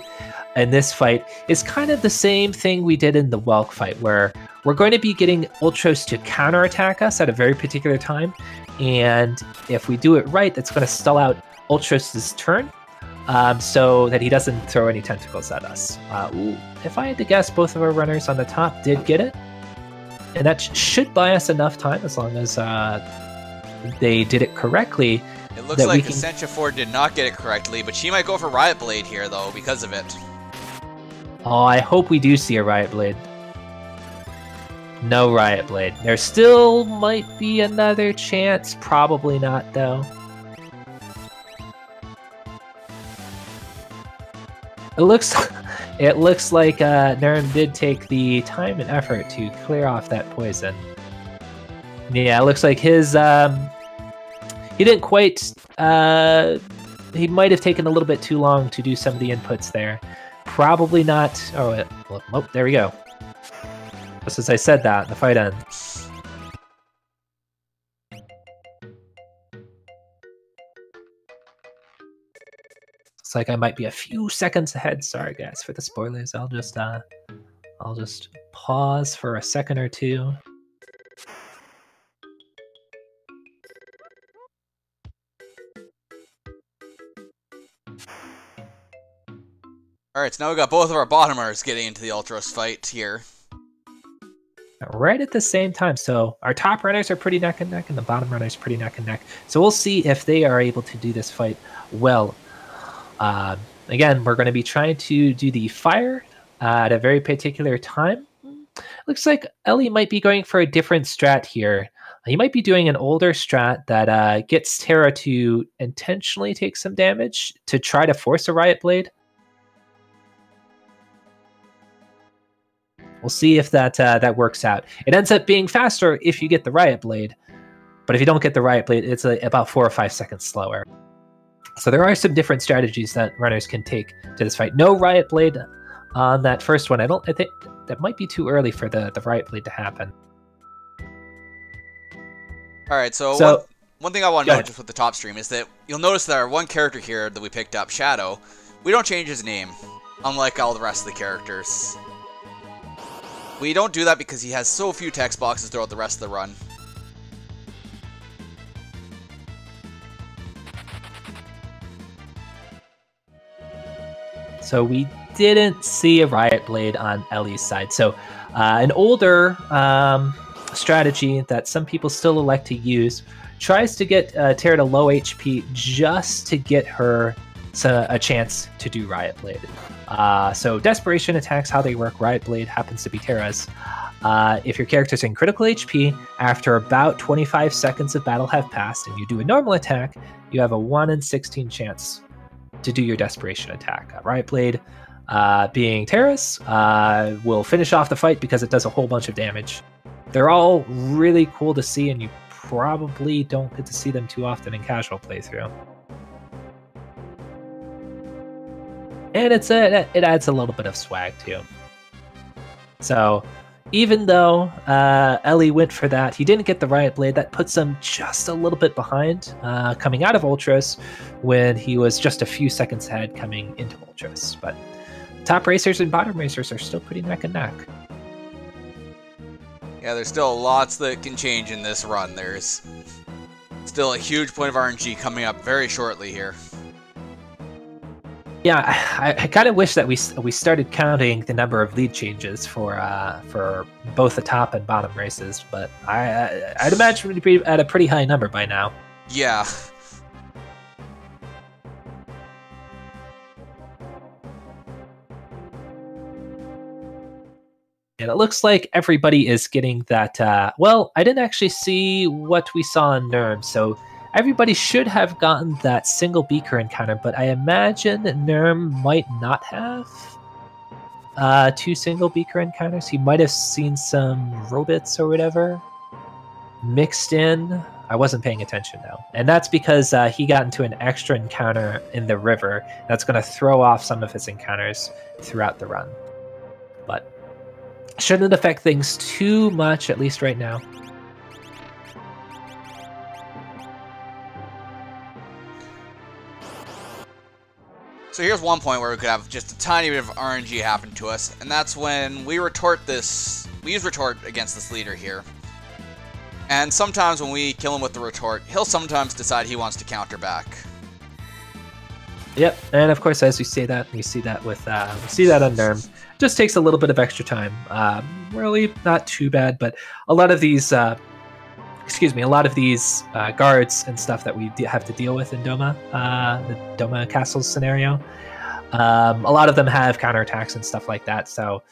in this fight is kind of the same thing we did in the Welk fight, where we're going to be getting Ultros to counterattack us at a very particular time, and if we do it right, that's going to stall out Ultros' turn, so that he doesn't throw any tentacles at us. If I had to guess, both of our runners on the top did get it, and that should buy us enough time as long as they did it correctly. It looks like Essentiafour did not get it correctly, but she might go for Riot Blade here, though, because of it. Oh, I hope we do see a Riot Blade. No Riot Blade. There still might be another chance. Probably not, though. It looks like Neerrm did take the time and effort to clear off that poison. Yeah, it looks like his he didn't quite he might have taken a little bit too long to do some of the inputs there. Probably not. Oh, there we go. Just as I said that, the fight ends. Looks like I might be a few seconds ahead. Sorry guys for the spoilers. I'll just pause for a second or two. Alright, so now we got both of our bottomers getting into the Ultros fight here. Right at the same time. So our top runners are pretty neck and neck, and the bottom runners pretty neck and neck. So we'll see if they are able to do this fight well. Again, we're going to be trying to do the fire at a very particular time. Looks like Ellie might be going for a different strat here. He might be doing an older strat that gets Terra to intentionally take some damage to try to force a Riot Blade. We'll see if that works out. It ends up being faster if you get the Riot Blade, but if you don't get the Riot Blade, it's about 4 or 5 seconds slower. So there are some different strategies that runners can take to this fight. No Riot Blade on that first one. I think that might be too early for the Riot Blade to happen. All right, so one thing I want to note just with the top stream is that you'll notice that our one character here that we picked up, Shadow, we don't change his name, unlike all the rest of the characters. We don't do that because he has so few text boxes throughout the rest of the run. So we didn't see a Riot Blade on Ellie's side. So an older strategy that some people still elect to use tries to get Terra to low HP just to get her a chance to do Riot Blade. So Desperation attacks, how they work, Riot Blade happens to be Terra's. If your character's in critical HP, after about 25 seconds of battle have passed and you do a normal attack, you have a 1 in 16 chance to do your Desperation attack. Riot Blade, being Terra's, will finish off the fight because it does a whole bunch of damage. They're all really cool to see, and you probably don't get to see them too often in casual playthrough. And it adds a little bit of swag too. So even though Ellie went for that, he didn't get the Riot Blade. That puts him just a little bit behind coming out of Ultras, when he was just a few seconds ahead coming into Ultras. But top racers and bottom racers are still pretty neck and neck. Yeah, there's still lots that can change in this run. There's still a huge point of RNG coming up very shortly here. Yeah, I kind of wish that we started counting the number of lead changes for both the top and bottom races, but I'd imagine we'd be at a pretty high number by now. Yeah. And it looks like everybody is getting that. Well, I didn't actually see what we saw in Neerrm, so everybody should have gotten that single beaker encounter, but I imagine Neerrm might not have 2 single beaker encounters. He might have seen some robots or whatever mixed in. I wasn't paying attention though. And that's because he got into an extra encounter in the river that's going to throw off some of his encounters throughout the run. But shouldn't affect things too much, at least right now. So here's one point where we could have just a tiny bit of RNG happen to us, and that's when we retort this. We use retort against this leader here. And sometimes when we kill him with the retort, he'll sometimes decide he wants to counter back. Yep, and of course, as we see that with we see that on Neerrm. Just takes a little bit of extra time. Really not too bad, but a lot of these, guards and stuff that we have to deal with in Doma, the Doma Castles scenario. A lot of them have counterattacks and stuff like that, so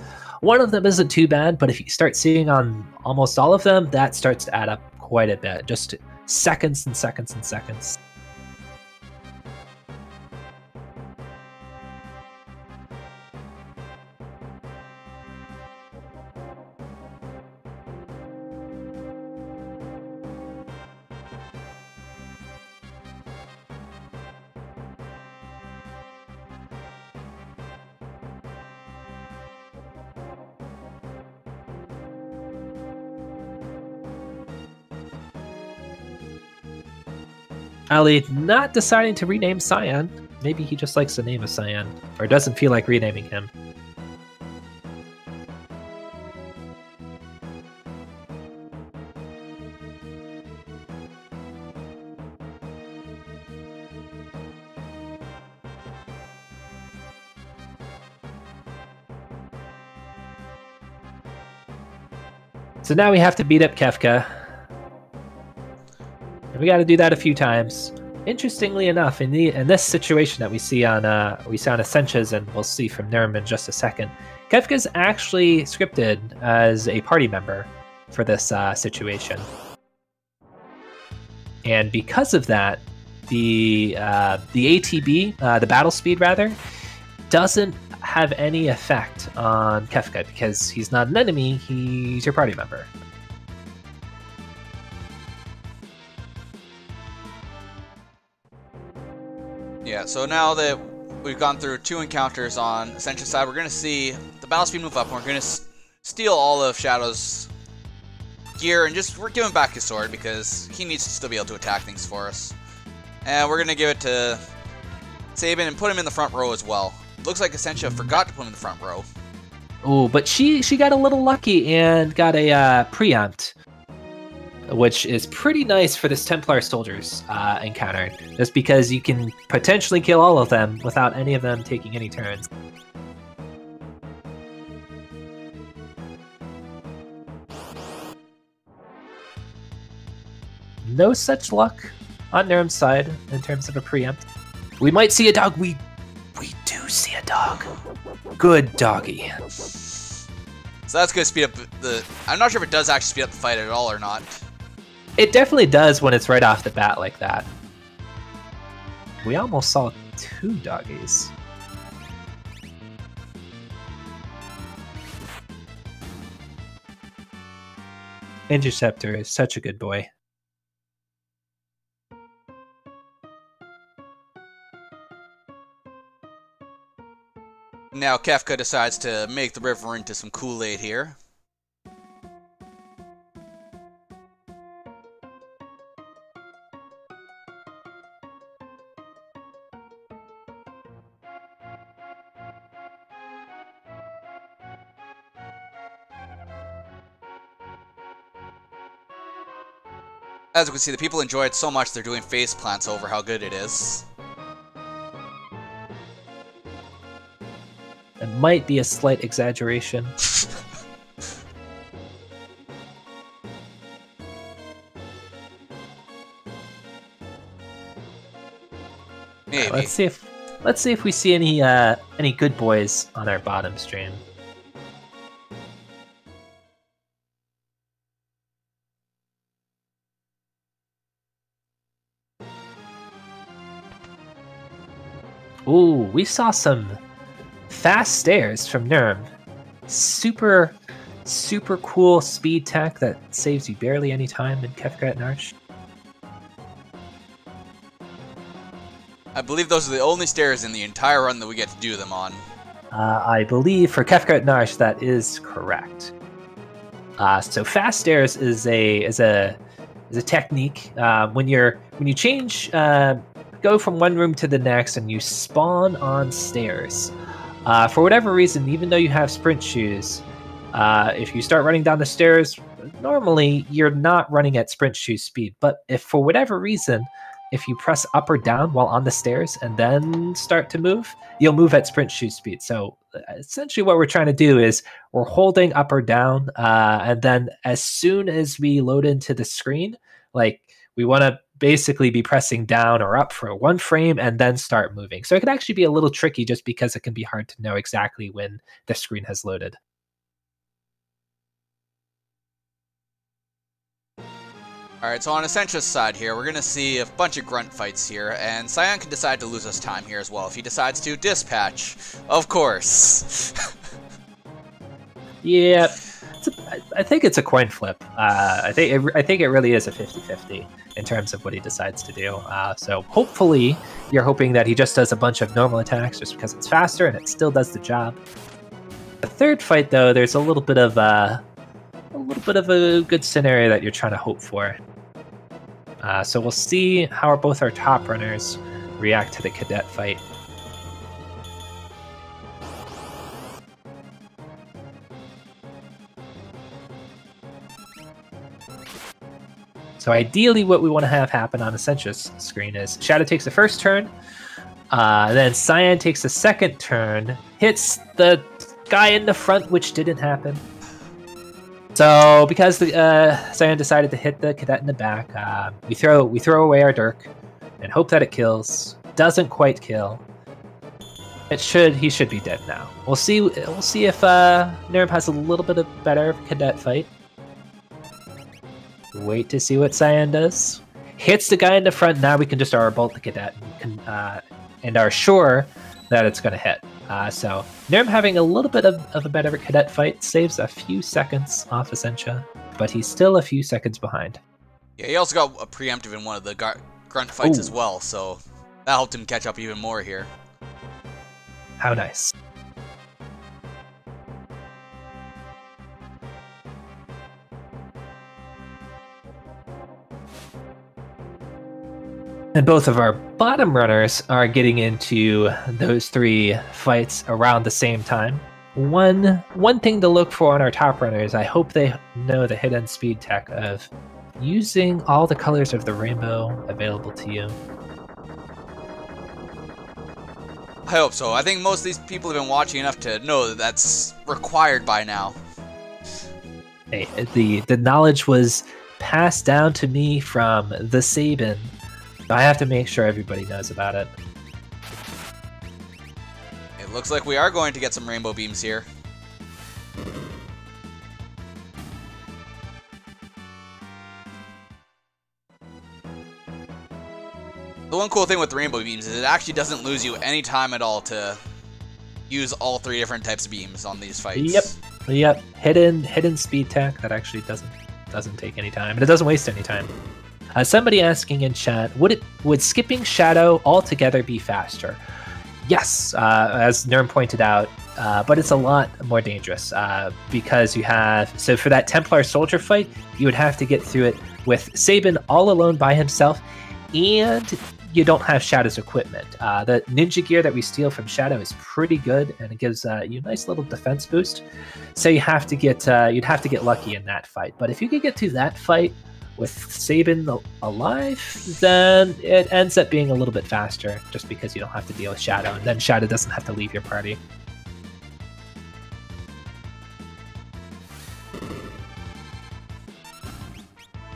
one of them isn't too bad, but if you start seeing on almost all of them, that starts to add up quite a bit. Just seconds and seconds and seconds. Ali not deciding to rename Cyan. Maybe he just likes the name of Cyan, or doesn't feel like renaming him. So now we have to beat up Kefka. We got to do that a few times. Interestingly enough, in this situation that we see on Essentias, and we'll see from Neerrm in just a second, Kefka's actually scripted as a party member for this situation, and because of that, the ATB, the battle speed rather, doesn't have any effect on Kefka because he's not an enemy; he's your party member. Yeah, so now that we've gone through 2 encounters on Essentia's side, we're going to see the battle speed move up, and we're going to steal all of Shadow's gear, and we're giving back his sword, because he needs to still be able to attack things for us. And we're going to give it to Sabin and put him in the front row as well. Looks like Essentia forgot to put him in the front row. Oh, but she got a little lucky and got a preempt, which is pretty nice for this Templar soldiers encounter, just because you can potentially kill all of them without any of them taking any turns. No such luck on Neerrm's side in terms of a preempt. We might see a dog. We do see a dog. Good doggy. So that's going to speed up the... I'm not sure if it does actually speed up the fight at all or not. It definitely does when it's right off the bat like that. We almost saw 2 doggies. Interceptor is such a good boy. Now Kefka decides to make the river into some Kool-Aid here. As you can see, the people enjoy it so much they're doing face plants over how good it is. It might be a slight exaggeration. Maybe. Let's see if we see any good boys on our bottom stream. Ooh, we saw some fast stairs from Neerrm. Super cool speed tech that saves you barely any time in Kefka at Narshe. believe those are the only stairs in the entire run that we get to do them on. I believe for Kefka at Narshe, that is correct. So fast stairs is a technique when you change, go from one room to the next, and you spawn on stairs. For whatever reason, even though you have sprint shoes, if you start running down the stairs, normally you're not running at sprint shoe speed. But if for whatever reason, if you press up or down while on the stairs and then start to move, you'll move at sprint shoe speed. So essentially what we're trying to do is we're holding up or down, and then as soon as we load into the screen, like we want to basically be pressing down or up for one frame and then start moving. So it can actually be a little tricky just because it can be hard to know exactly when the screen has loaded. Alright, so on Essentia's side here, we're going to see a bunch of grunt fights here, and Cyan can decide to lose us time here as well if he decides to dispatch. Of course. Yeah, I think it's a coin flip. I think it really is a 50-50 in terms of what he decides to do. So hopefully you're hoping that he just does a bunch of normal attacks just because it's faster and it still does the job. The third fight, though, there's a little bit of a good scenario that you're trying to hope for. So we'll see how both our top runners react to the cadet fight. So ideally what we want to have happen on Essentia's screen is Shadow takes the first turn, then Cyan takes the second turn, hits the guy in the front, which didn't happen. So because Cyan decided to hit the cadet in the back, we throw away our Dirk and hope that it kills. Doesn't quite kill. He should be dead now. We'll see if Neerrm has a little bit of better cadet fight. Wait to see what Cyan does. Hits the guy in the front. Now we can just bolt the cadet and are sure that it's going to hit. So Neerrm having a little bit of a better cadet fight saves a few seconds off Essentia, but he's still a few seconds behind. Yeah, he also got a preemptive in one of the grunt fights as well, so that helped him catch up even more here. How nice. And both of our bottom runners are getting into those three fights around the same time. One thing to look for on our top runners, I hope they know the hidden speed tech of using all the colors of the rainbow available to you. I hope so. I think most of these people have been watching enough to know that that's required by now. Hey, the knowledge was passed down to me from the Sabin. I have to make sure everybody knows about it. It looks like we are going to get some rainbow beams here. The one cool thing with the rainbow beams is it actually doesn't lose you any time at all to use all three different types of beams on these fights. Yep. Hidden speed tech that actually doesn't take any time, and it doesn't waste any time. Somebody asking in chat, would skipping Shadow altogether be faster? Yes, as Neerrm pointed out, but it's a lot more dangerous because you have... So for that Templar Soldier fight, you would have to get through it with Sabin all alone by himself, and you don't have Shadow's equipment. The ninja gear that we steal from Shadow is pretty good, and it gives you a nice little defense boost. So you'd have to get lucky in that fight. But if you could get to that fight with Sabin alive, then it ends up being a little bit faster, just because you don't have to deal with Shadow, and then Shadow doesn't have to leave your party.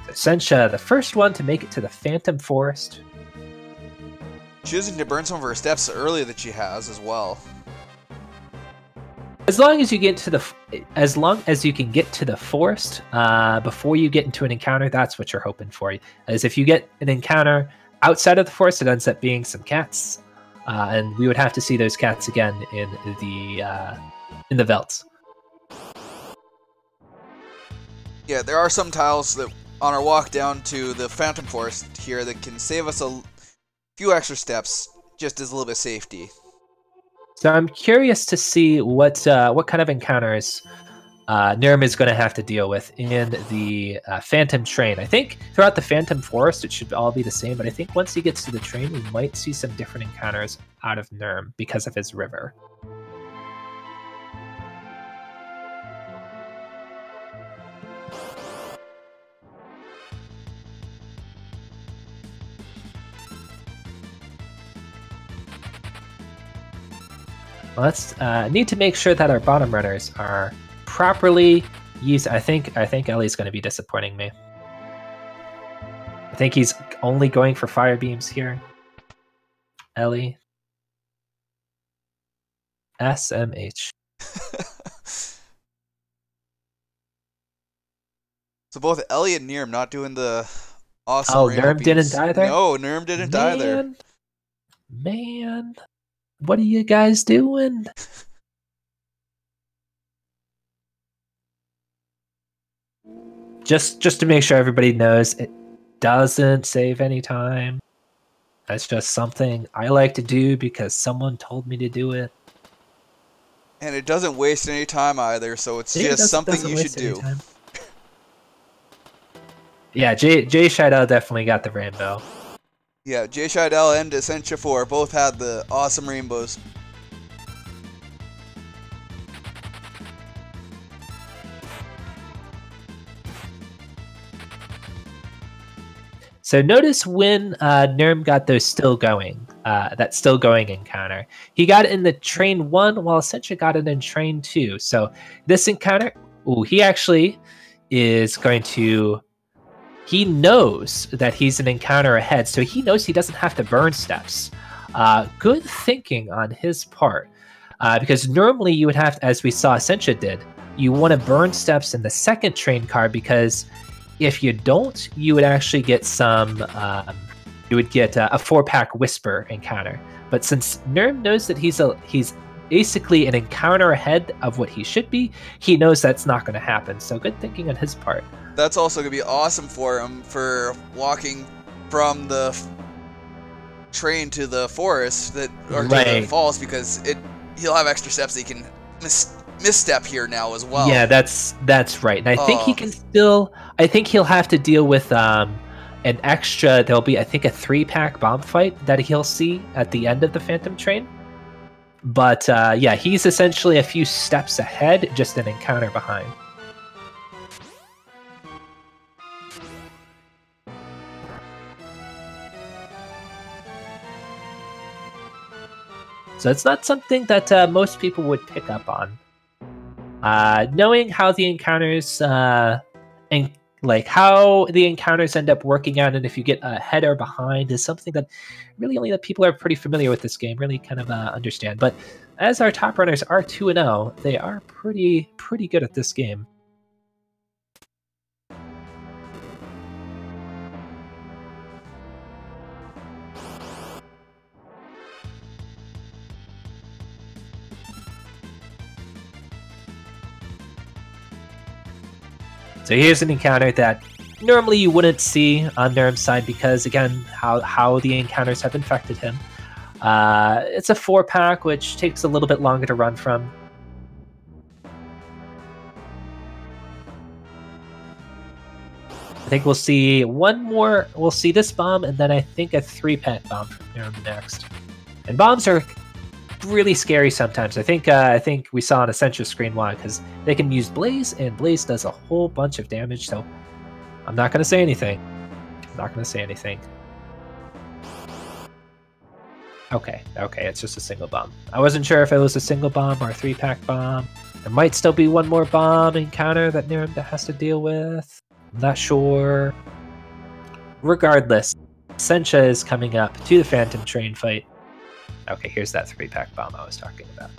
Essentia, the first one to make it to the Phantom Forest. Choosing to burn some of her steps early that she has as well. As long as you get to as long as you can get to the forest before you get into an encounter, that's what you're hoping for. As if you get an encounter outside of the forest, it ends up being some cats, and we would have to see those cats again in the velds. Yeah, there are some tiles that on our walk down to the Phantom Forest here that can save us a few extra steps. just as a little bit of safety. So I'm curious to see what kind of encounters Neerrm is going to have to deal with in the Phantom Train. I think throughout the Phantom Forest it should all be the same, but I think once he gets to the train, we might see some different encounters out of Neerrm because of his river. Let's need to make sure that our bottom runners are properly used. I think Ellie's going to be disappointing me. I think he's only going for fire beams here. Ellie. SMH. So both Ellie and Neerrm not doing the awesome. Oh, Neerrm didn't either? No, Neerrm didn't either. Man. What are you guys doing? Just to make sure everybody knows, it doesn't save any time. That's just something I like to do because someone told me to do it. And it doesn't waste any time either, so it's just something you should do. Yeah, JShydell definitely got the rainbow. Yeah, JShydell and Essentiafour both had the awesome rainbows. So notice when Neerrm got those still going, that still going encounter. He got it in the train 1 while Essentia got it in train 2. So this encounter, he actually is going to... He knows that he's an encounter ahead, so he knows he doesn't have to burn steps. Good thinking on his part, because normally you would have, as we saw Essentia did, you want to burn steps in the second train car, because if you don't, you would actually get some, you would get a 4-pack Whisper encounter. But since Neerrm knows that he's basically an encounter ahead of what he should be, he knows that's not going to happen. So good thinking on his part. That's also going to be awesome for him for walking from the train to the forest or to the falls, because he'll have extra steps that he can misstep here now as well. Yeah, that's right. And I think he can still. I think he'll have to deal with an extra. There'll be, I think, a 3-pack bomb fight that he'll see at the end of the Phantom Train. But yeah, he's essentially a few steps ahead, just an encounter behind. So it's not something that most people would pick up on. Knowing how the encounters and like how the encounters end up working out, and if you get ahead or behind, is something that really only the people who are pretty familiar with this game really kind of understand. But as our top runners are 2-0, they are pretty good at this game. So here's an encounter that normally you wouldn't see on Neerrm's side because, again, how the encounters have infected him. It's a 4-pack, which takes a little bit longer to run from. I think we'll see one more. We'll see this bomb, and then I think a 3-pack bomb from Neerrm next. And bombs are really scary sometimes. I think we saw on Essentia's screen why, because they can use Blaze, and Blaze does a whole bunch of damage. So I'm not going to say anything. Okay, it's just a single bomb. I wasn't sure if it was a single bomb or a 3-pack bomb. There might still be one more bomb encounter that Neerrm has to deal with. I'm not sure. Regardless, Essentia is coming up to the Phantom Train fight. Okay, here's that 3-pack bomb I was talking about.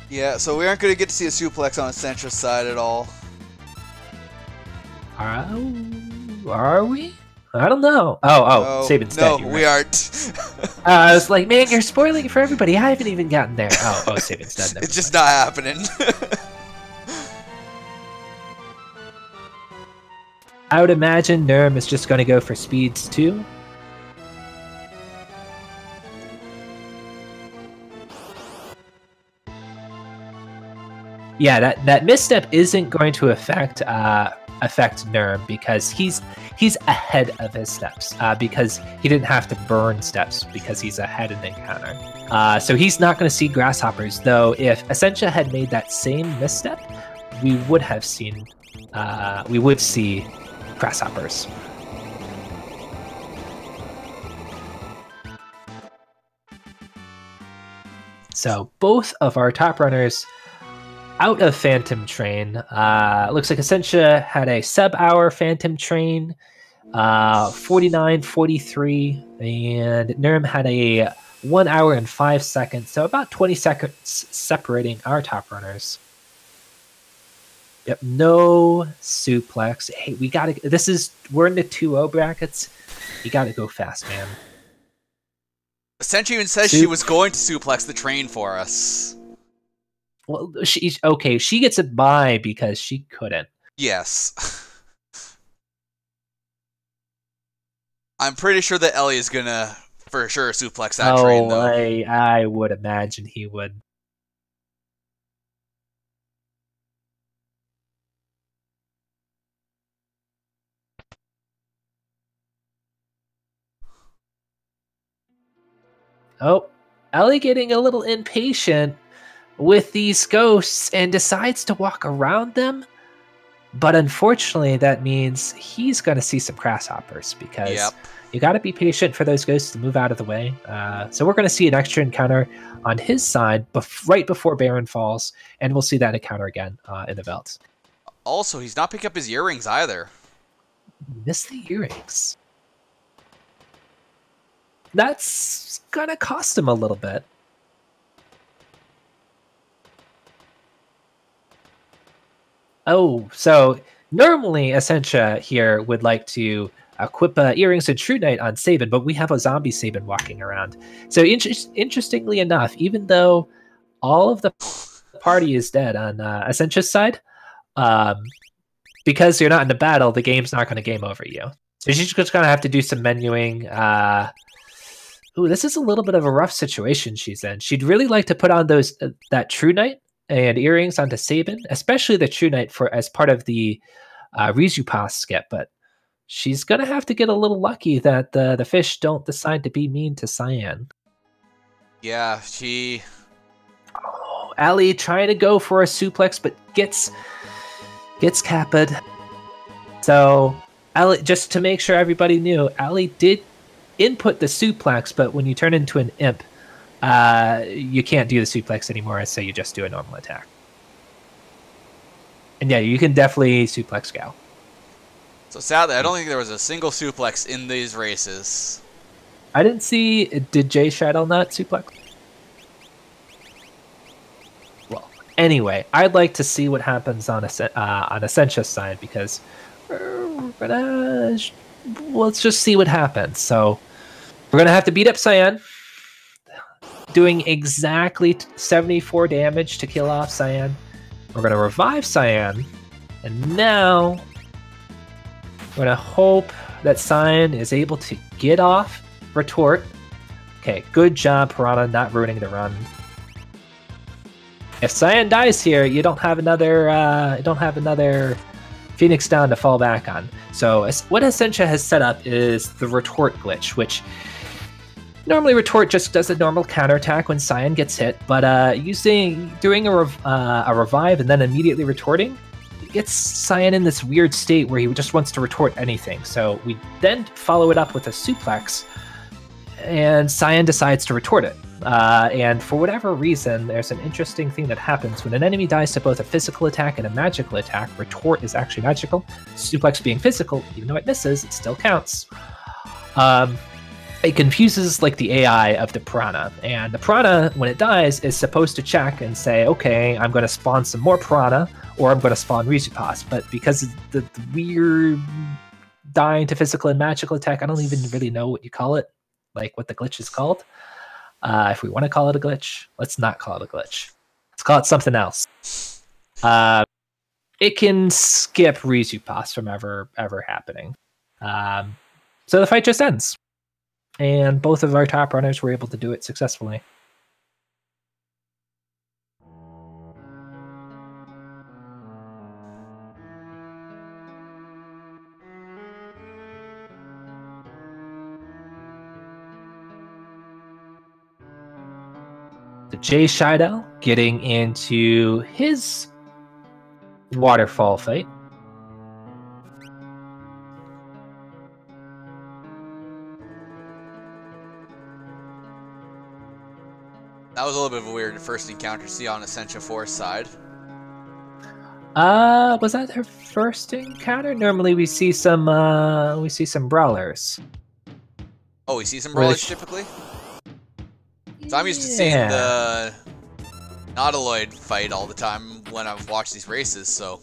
Yeah, so we aren't going to get to see a suplex on Essentia's side at all. Are we? I don't know. Oh, Sabin's dead. No, we aren't. I was like, man, you're spoiling it for everybody. I haven't even gotten there. Oh, Sabin's dead. It's just not happening. I would imagine Neerrm is just going to go for speeds too. Yeah, that misstep isn't going to affect Neerrm because he's ahead of his steps because he didn't have to burn steps because he's ahead in the encounter. So he's not going to see grasshoppers. Though if Essentia had made that same misstep, we would see grasshoppers. So both of our top runners out of Phantom Train. Looks like Essentia had a sub-hour Phantom Train, 49:43, and Neerrm had a 1 hour and 5 seconds, so about 20 seconds separating our top runners. Yep, no suplex. Hey, we're in the 2-0 brackets. You gotta go fast, man. Essentia even says she was going to suplex the train for us. Well, she gets it by because she couldn't. Yes. I'm pretty sure that Ellie is gonna, for sure, suplex that train, though. I would imagine he would. Oh, Ellie getting a little impatient with these ghosts and decides to walk around them. But unfortunately, that means he's going to see some grasshoppers because you got to be patient for those ghosts to move out of the way. So we're going to see an extra encounter on his side right before Baron falls, and we'll see that encounter again in the belt. Also, he's not picking up his earrings either. Missed the earrings. That's going to cost him a little bit. Oh, so normally Essentia here would like to equip earrings and True Knight on Sabin, but we have a zombie Sabin walking around. So interestingly enough, even though all of the party is dead on Essentia's side, because you're not in the battle, the game's not going to game over you. So she's just going to have to do some menuing. Ooh, this is a little bit of a rough situation she's in. She'd really like to put on that True Knight and earrings onto Sabin, especially the True Knight as part of the Rizu Pass skip, but she's going to have to get a little lucky that the fish don't decide to be mean to Cyan. Yeah, she... Oh, Ali trying to go for a suplex, but gets capped. So, Ali, just to make sure everybody knew, Ali did input the suplex, but when you turn into an imp, you can't do the suplex anymore, so you just do a normal attack. And yeah, you can definitely suplex Gal. So sadly, I don't think there was a single suplex in these races. I didn't see... Did JShydell not suplex? Well, anyway, I'd like to see what happens on Essentia's side, because let's just see what happens. So we're going to have to beat up Cyan, doing exactly 74 damage to kill off Cyan. We're going to revive Cyan, and now we're going to hope that Cyan is able to get off Retort. Okay, good job, Piranha, not ruining the run. If Cyan dies here, you don't have another Phoenix down to fall back on. So what Essentia has set up is the Retort glitch, which normally Retort just does a normal counterattack when Cyan gets hit, but doing a revive and then immediately retorting, it gets Cyan in this weird state where he just wants to retort anything. So we then follow it up with a suplex, and Cyan decides to retort it. And for whatever reason, there's an interesting thing that happens when an enemy dies to both a physical attack and a magical attack. Retort is actually magical. Suplex being physical, even though it misses, it still counts. It confuses like the AI of the Piranha, and the Piranha, when it dies, is supposed to check and say, okay, I'm going to spawn some more Piranha, or I'm going to spawn Rizupas. But because of the weird dying to physical and magical attack, I don't even really know what you call it, like what the glitch is called. If we want to call it a glitch, let's not call it a glitch. Let's call it something else. It can skip Rizupas from ever happening. So the fight just ends. And both of our top runners were able to do it successfully. The JShydell getting into his waterfall fight. That was a little bit of a weird first encounter to see on Essentiafour's side. Was that her first encounter? Normally we see some brawlers. Oh, we see some brawlers typically? So I'm used to seeing the Nautiloid fight all the time when I've watched these races, so.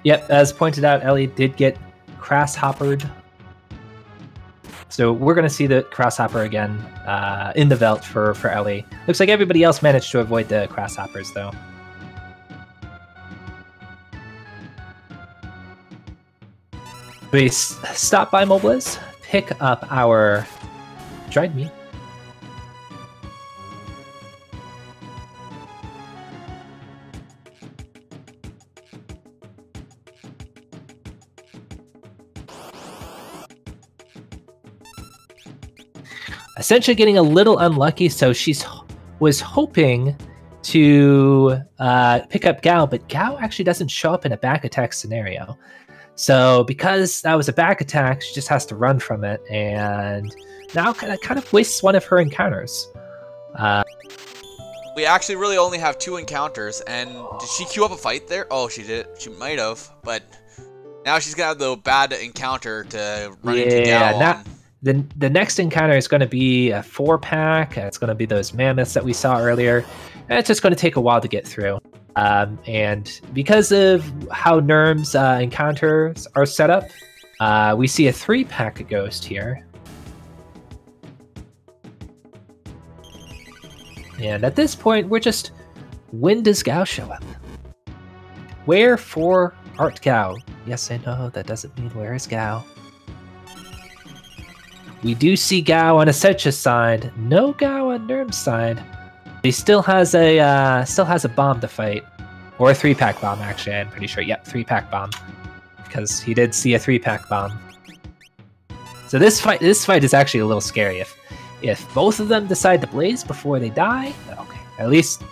Yep, as pointed out, Ellie did get crosshoppered. So we're going to see the crosshopper again in the Veld for Ellie. Looks like everybody else managed to avoid the crosshoppers, though. We stop by Mobliz, pick up our dried meat. Essentially getting a little unlucky, so was hoping to pick up Gao, but Gao actually doesn't show up in a back attack scenario. So because that was a back attack, she just has to run from it, and now kind of wastes one of her encounters. We actually really only have 2 encounters, and did she queue up a fight there? Oh, she did. She might have, but now she's gonna have the bad encounter to run into Gao on. The next encounter is going to be a 4-pack. It's going to be those mammoths that we saw earlier. And it's just going to take a while to get through. And because of how Neerrm's encounters are set up, we see a 3-pack ghost here. And at this point, we're just, when does Gao show up? Where for Art Gao? Yes, I know, that doesn't mean where is Gao. We do see Gao on Essentia's side. No Gao on Neerrm's side. He still has a bomb to fight, or a 3-pack bomb. Actually, I'm pretty sure. Yep, 3-pack bomb, because he did see a 3-pack bomb. So this fight is actually a little scary. If both of them decide to blaze before they die, okay. At least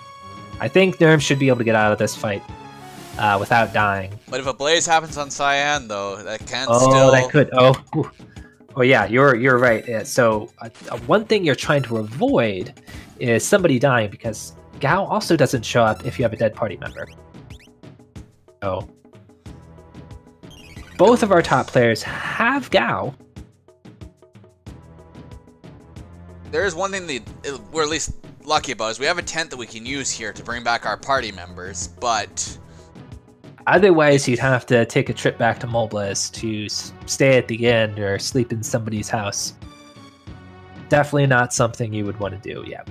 I think Neerrm should be able to get out of this fight without dying. But if a blaze happens on Cyan, though, that can still. Oh, that could. Oh yeah, you're right. So one thing you're trying to avoid is somebody dying, because Gao also doesn't show up if you have a dead party member. So both of our top players have Gao. There is one thing that we're at least lucky about, is we have a tent that we can use here to bring back our party members, but otherwise, you'd have to take a trip back to Mobliz to stay at the inn or sleep in somebody's house. Definitely not something you would want to do. Yeah,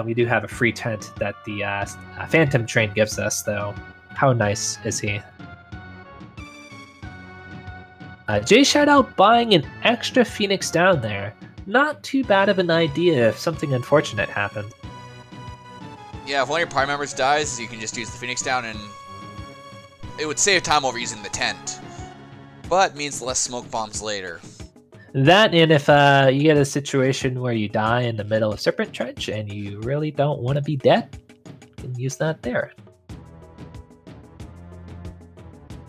we do have a free tent that the Phantom Train gives us, though. How nice is he? JShydell buying an extra Phoenix down there. Not too bad of an idea if something unfortunate happened. Yeah, if one of your party members dies, you can just use the Phoenix down, and it would save time over using the tent, but means less smoke bombs later. That, and if you get a situation where you die in the middle of Serpent Trench and you really don't want to be dead, you can use that there.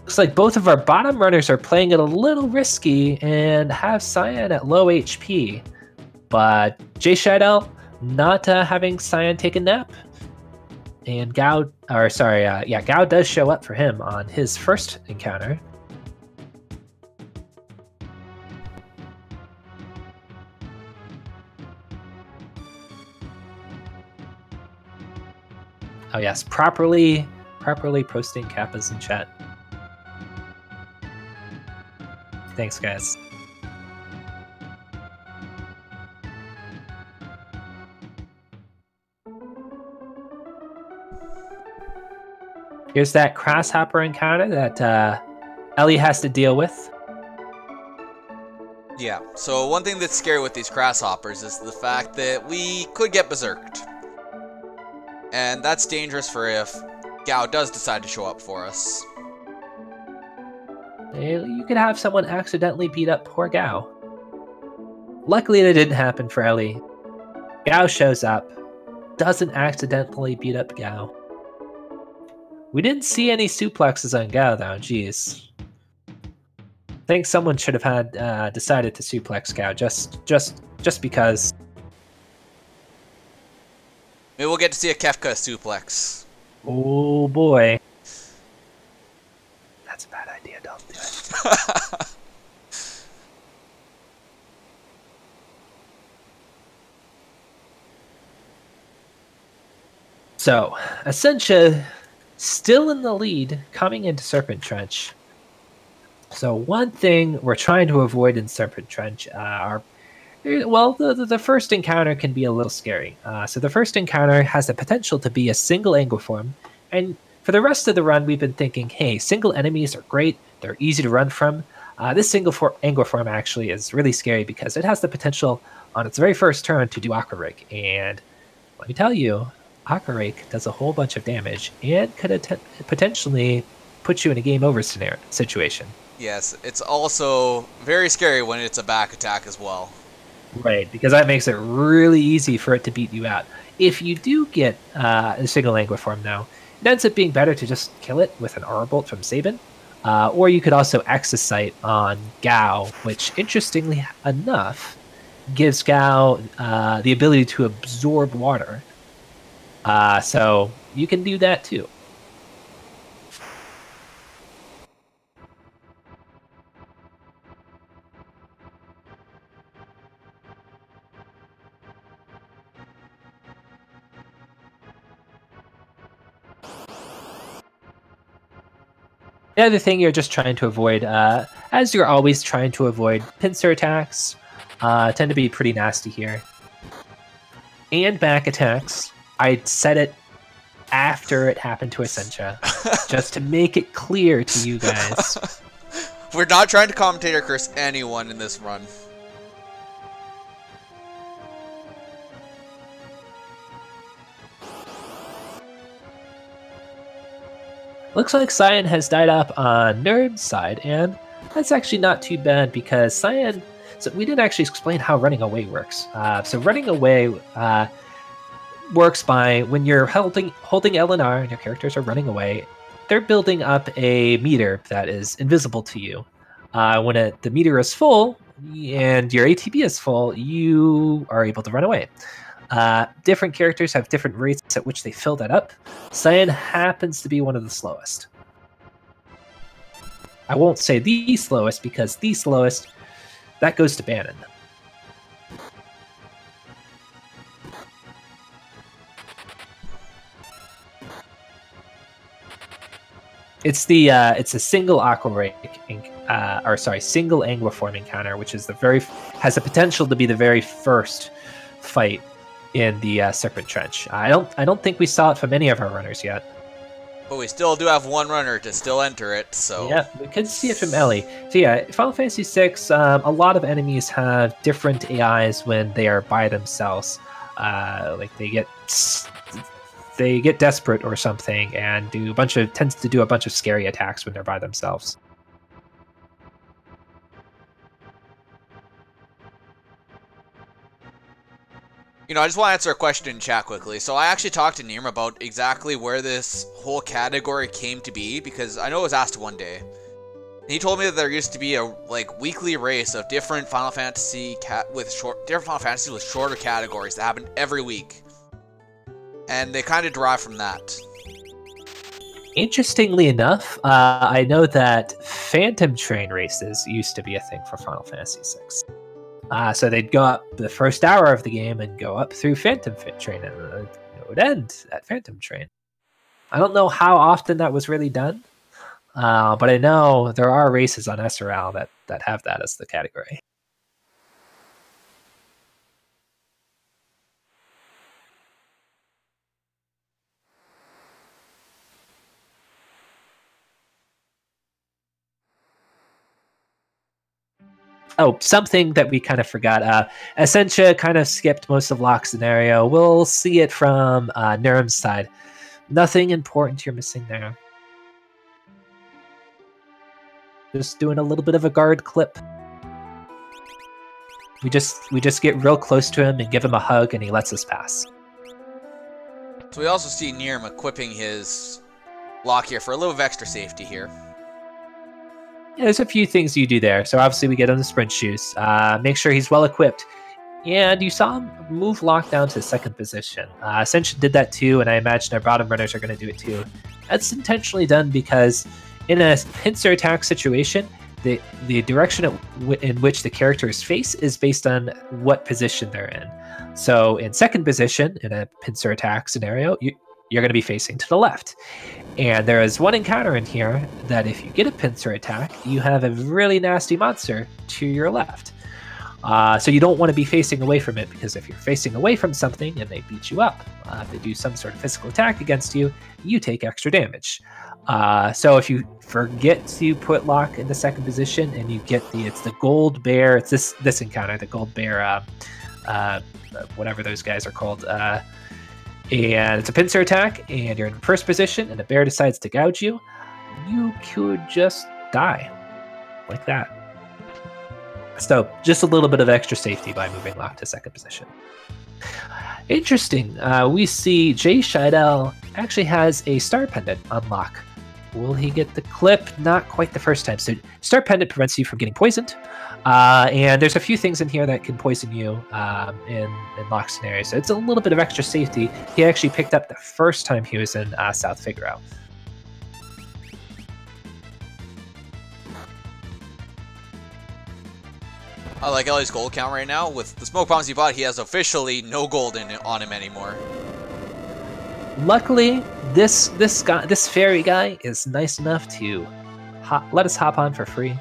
Looks like both of our bottom runners are playing it a little risky and have Cyan at low HP, but JShydell not having Cyan take a nap. And Gao does show up for him on his first encounter. Oh yes, properly posting kappas in chat. Thanks, guys. Here's that crosshopper encounter that Ellie has to deal with. Yeah, so one thing that's scary with these grasshoppers is the fact that we could get berserked. And that's dangerous for if Gao does decide to show up for us. You could have someone accidentally beat up poor Gao. Luckily, that didn't happen for Ellie. Gao shows up, doesn't accidentally beat up Gao. We didn't see any suplexes on Gao, though. Jeez. I think someone should have had decided to suplex Gao just because. Maybe we'll get to see a Kefka suplex. Oh boy. That's a bad idea, don't do it. So, Essentia still in the lead coming into Serpent Trench. So one thing we're trying to avoid in Serpent Trench the first encounter can be a little scary. So the first encounter has the potential to be a single Anglerform, and for the rest of the run, we've been thinking, hey, single enemies are great, they're easy to run from. This single Anglerform actually is really scary because it has the potential on its very first turn to do Aqua Rake, and let me tell you, Aqua Rake does a whole bunch of damage and could potentially put you in a game over situation. Yes, it's also very scary when it's a back attack as well. Right, because that makes it really easy for it to beat you out. If you do get a single Anglerform now, it ends up being better to just kill it with an Aura Bolt from Sabin. Or you could also Exocite on Gao, which, interestingly enough, gives Gao the ability to absorb water. So you can do that too. The other thing you're just trying to avoid, as you're always trying to avoid, pincer attacks tend to be pretty nasty here. And back attacks. I said it after it happened to Essentia, just to make it clear to you guys. We're not trying to commentate or curse anyone in this run. Looks like Cyan has died up on Neerrm's side, and that's actually not too bad because Cyan. So we didn't actually explain how running away works. So running away works by when you're holding LNR and your characters are running away, they're building up a meter that is invisible to you. When the meter is full and your ATB is full, you are able to run away. Different characters have different rates at which they fill that up. Cyan happens to be one of the slowest. I won't say the slowest because the slowest, that goes to Bannon. It's it's a single Aqua Rake, single Anglerform encounter, which is has the potential to be the very first fight in the Serpent Trench. I don't think we saw it from any of our runners yet. But we still do have one runner to still enter it, so... Yeah, we could see it from Ellie. So yeah, Final Fantasy VI, a lot of enemies have different AIs when they are by themselves. Like they get desperate or something and tends to do a bunch of scary attacks when they're by themselves. You know, I just want to answer a question in chat quickly. So I actually talked to Neerrm about exactly where this whole category came to be, because I know it was asked one day. He told me that there used to be a weekly race of different Final Fantasy with shorter categories that happened every week, and they kind of derive from that. Interestingly enough, I know that Phantom Train races used to be a thing for Final Fantasy VI. So they'd go up the first hour of the game and go up through Phantom Train, and it would end at Phantom Train. I don't know how often that was really done, but I know there are races on SRL that have that as the category. Oh, something that we kind of forgot. Essentia kind of skipped most of Locke's scenario. We'll see it from Neerrm's side. Nothing important you're missing there. Just doing a little bit of a guard clip. We just get real close to him and give him a hug, and he lets us pass. So we also see Neerrm equipping his Locke here for a little bit of extra safety here. Yeah, there's a few things you do there. So obviously we get him the sprint shoes. Make sure he's well equipped. And you saw him move Locke down to second position. Essentially did that too, and I imagine our bottom runners are going to do it too. That's intentionally done because in a pincer attack situation, the direction in which the character's face is based on what position they're in. So in second position, in a pincer attack scenario, you're going to be facing to the left. And there is one encounter in here that if you get a pincer attack, you have a really nasty monster to your left. So you don't want to be facing away from it, because if you're facing away from something and they beat you up, if they do some sort of physical attack against you, you take extra damage. So if you forget to put Locke in the second position and you get it's the gold bear, it's this encounter, the gold bear, whatever those guys are called, and it's a pincer attack and you're in first position and the bear decides to gouge you, you could just die like that. So just a little bit of extra safety by moving Locke to second position. Interesting. We see JShydell actually has a star pendant on Locke. Will he get the clip? Not quite the first time. So star pendant prevents you from getting poisoned. And there's a few things in here that can poison you in Locke's scenario. So it's a little bit of extra safety. He actually picked up the first time he was in South Figaro. I like Ellie's gold count right now. With the smoke bombs he bought, he has officially no gold on him anymore. Luckily, this fairy guy is nice enough to let us hop on for free.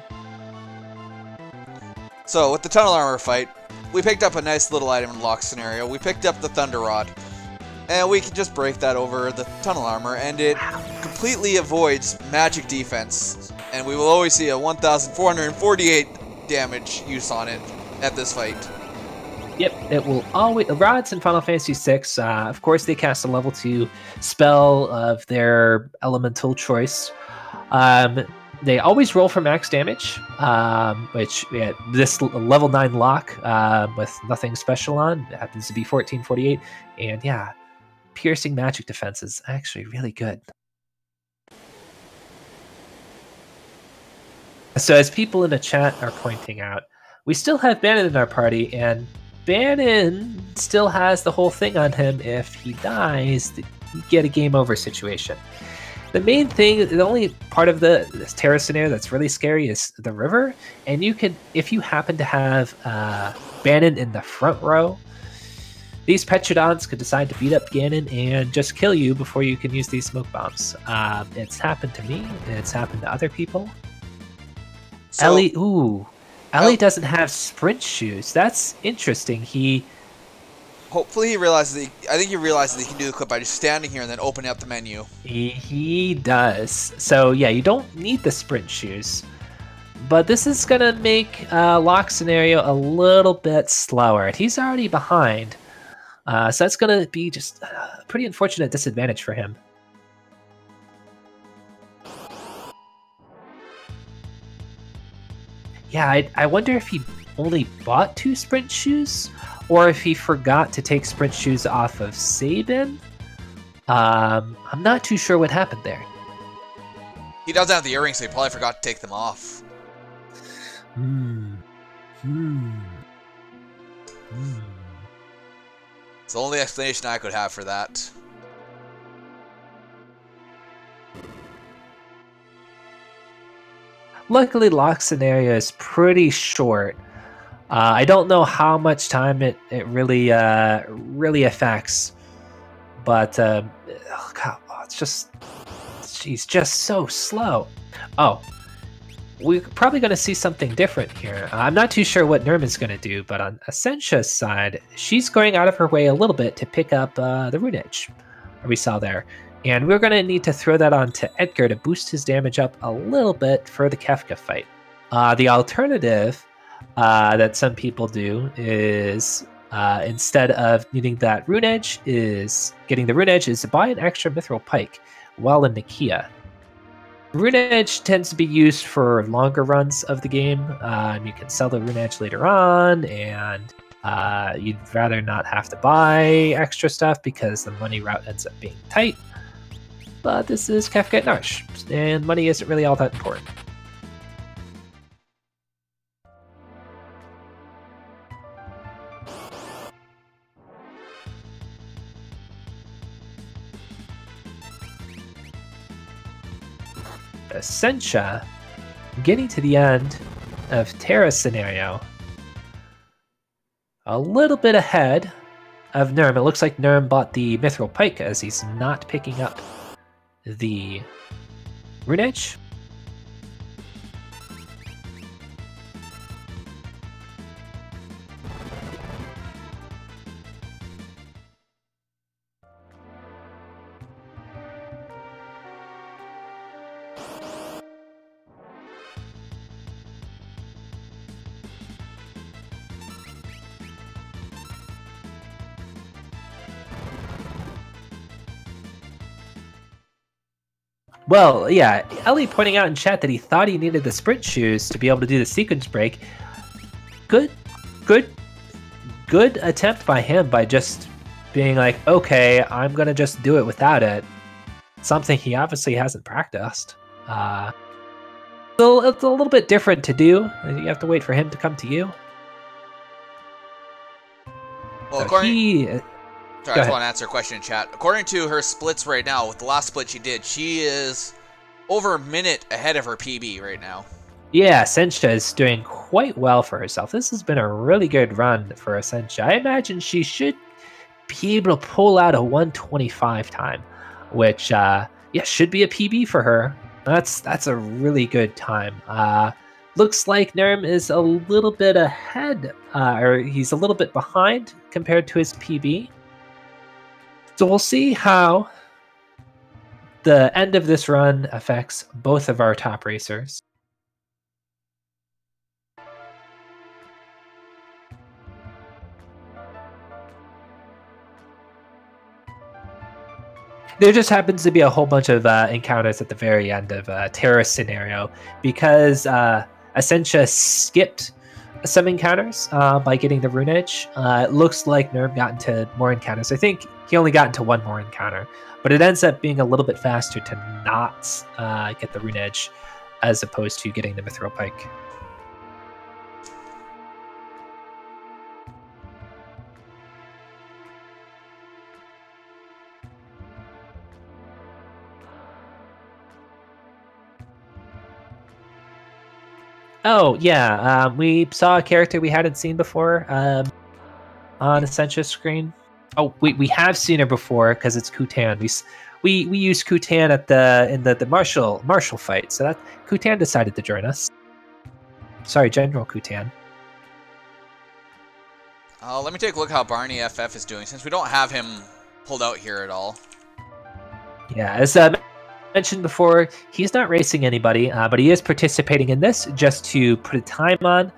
So with the tunnel armor fight, we picked up a nice little item in Locke's scenario. We picked up the thunder rod, and we can just break that over the tunnel armor, and it completely avoids magic defense. And we will always see a 1,448 damage use on it at this fight. Yep, it will always. Rods in Final Fantasy VI, of course, they cast a level 2 spell of their elemental choice. They always roll for max damage, which this level 9 Locke with nothing special on, it happens to be 1448, and yeah, piercing magic defense is actually really good. So as people in the chat are pointing out, we still have Bannon in our party, and Bannon still has the whole thing on him. If he dies, you get a game over situation. The main thing, the only part of this terror scenario that's really scary is the river, and you can, if you happen to have Bannon in the front row, these Petrodons could decide to beat up Ganon and just kill you before you can use these smoke bombs. It's happened to me, and it's happened to other people. So, Ellie doesn't have sprint shoes. That's interesting. Hopefully he realizes I think he realizes that he can do the clip by just standing here and then opening up the menu. He does. So yeah, you don't need the sprint shoes. But this is going to make Locke's scenario a little bit slower. He's already behind. So that's going to be just a pretty unfortunate disadvantage for him. Yeah, I wonder if he only bought 2 sprint shoes, or if he forgot to take sprint shoes off of Sabin. I'm not too sure what happened there. He doesn't have the earrings, so he probably forgot to take them off. It's the only explanation I could have for that. Luckily, Locke's scenario is pretty short. I don't know how much time it really affects, but God, it's just, he's just so slow. Oh, we're probably going to see something different here. I'm not too sure what Neerrm is going to do, but on Essentia's side, she's going out of her way a little bit to pick up the Rune Edge we saw there. And we're going to need to throw that on to Edgar to boost his damage up a little bit for the Kefka fight. The alternative, that some people do is instead of needing that rune edge, is getting the rune edge is to buy an extra mithril pike while in Nikia. Rune edge tends to be used for longer runs of the game. You can sell the rune edge later on, and you'd rather not have to buy extra stuff because the money route ends up being tight. But this is Kefka at Narshe, and money isn't really all that important. Essentia, getting to the end of Terra's scenario, a little bit ahead of Neerrm. It looks like Neerrm bought the mithril pike as he's not picking up the rune edge. Well, yeah, Ellie pointing out in chat that he thought he needed the sprint shoes to be able to do the sequence break. Good attempt by him by just being like, okay, I'm gonna just do it without it. Something he obviously hasn't practiced. So it's a little bit different to do. You have to wait for him to come to you. Well, So according... Sorry, I Go just want to answer a question in chat. According to her splits right now, with the last split she did, she is over a minute ahead of her PB right now. Yeah, Essentiafour is doing quite well for herself. This has been a really good run for Essentiafour. I imagine she should be able to pull out a 125 time, which should be a PB for her. That's a really good time. Looks like Neerrm is a little bit ahead, or he's a little bit behind compared to his PB. So we'll see how the end of this run affects both of our top racers. There just happens to be a whole bunch of encounters at the very end of Terra's scenario because Essentia skipped some encounters by getting the rune edge. It looks like Neerrm got into more encounters. I think he only got into one more encounter, but it ends up being a little bit faster to not get the rune edge as opposed to getting the mithril pike. Oh, yeah, we saw a character we hadn't seen before on Essentia's screen. Oh, we have seen her before because it's Kutan. We used Kutan in the Marshall fight, so that Kutan decided to join us. Sorry, General Kutan. Let me take a look how Barney FF is doing, since we don't have him pulled out here at all. Yeah, as mentioned before, he's not racing anybody, but he is participating in this just to put a time on.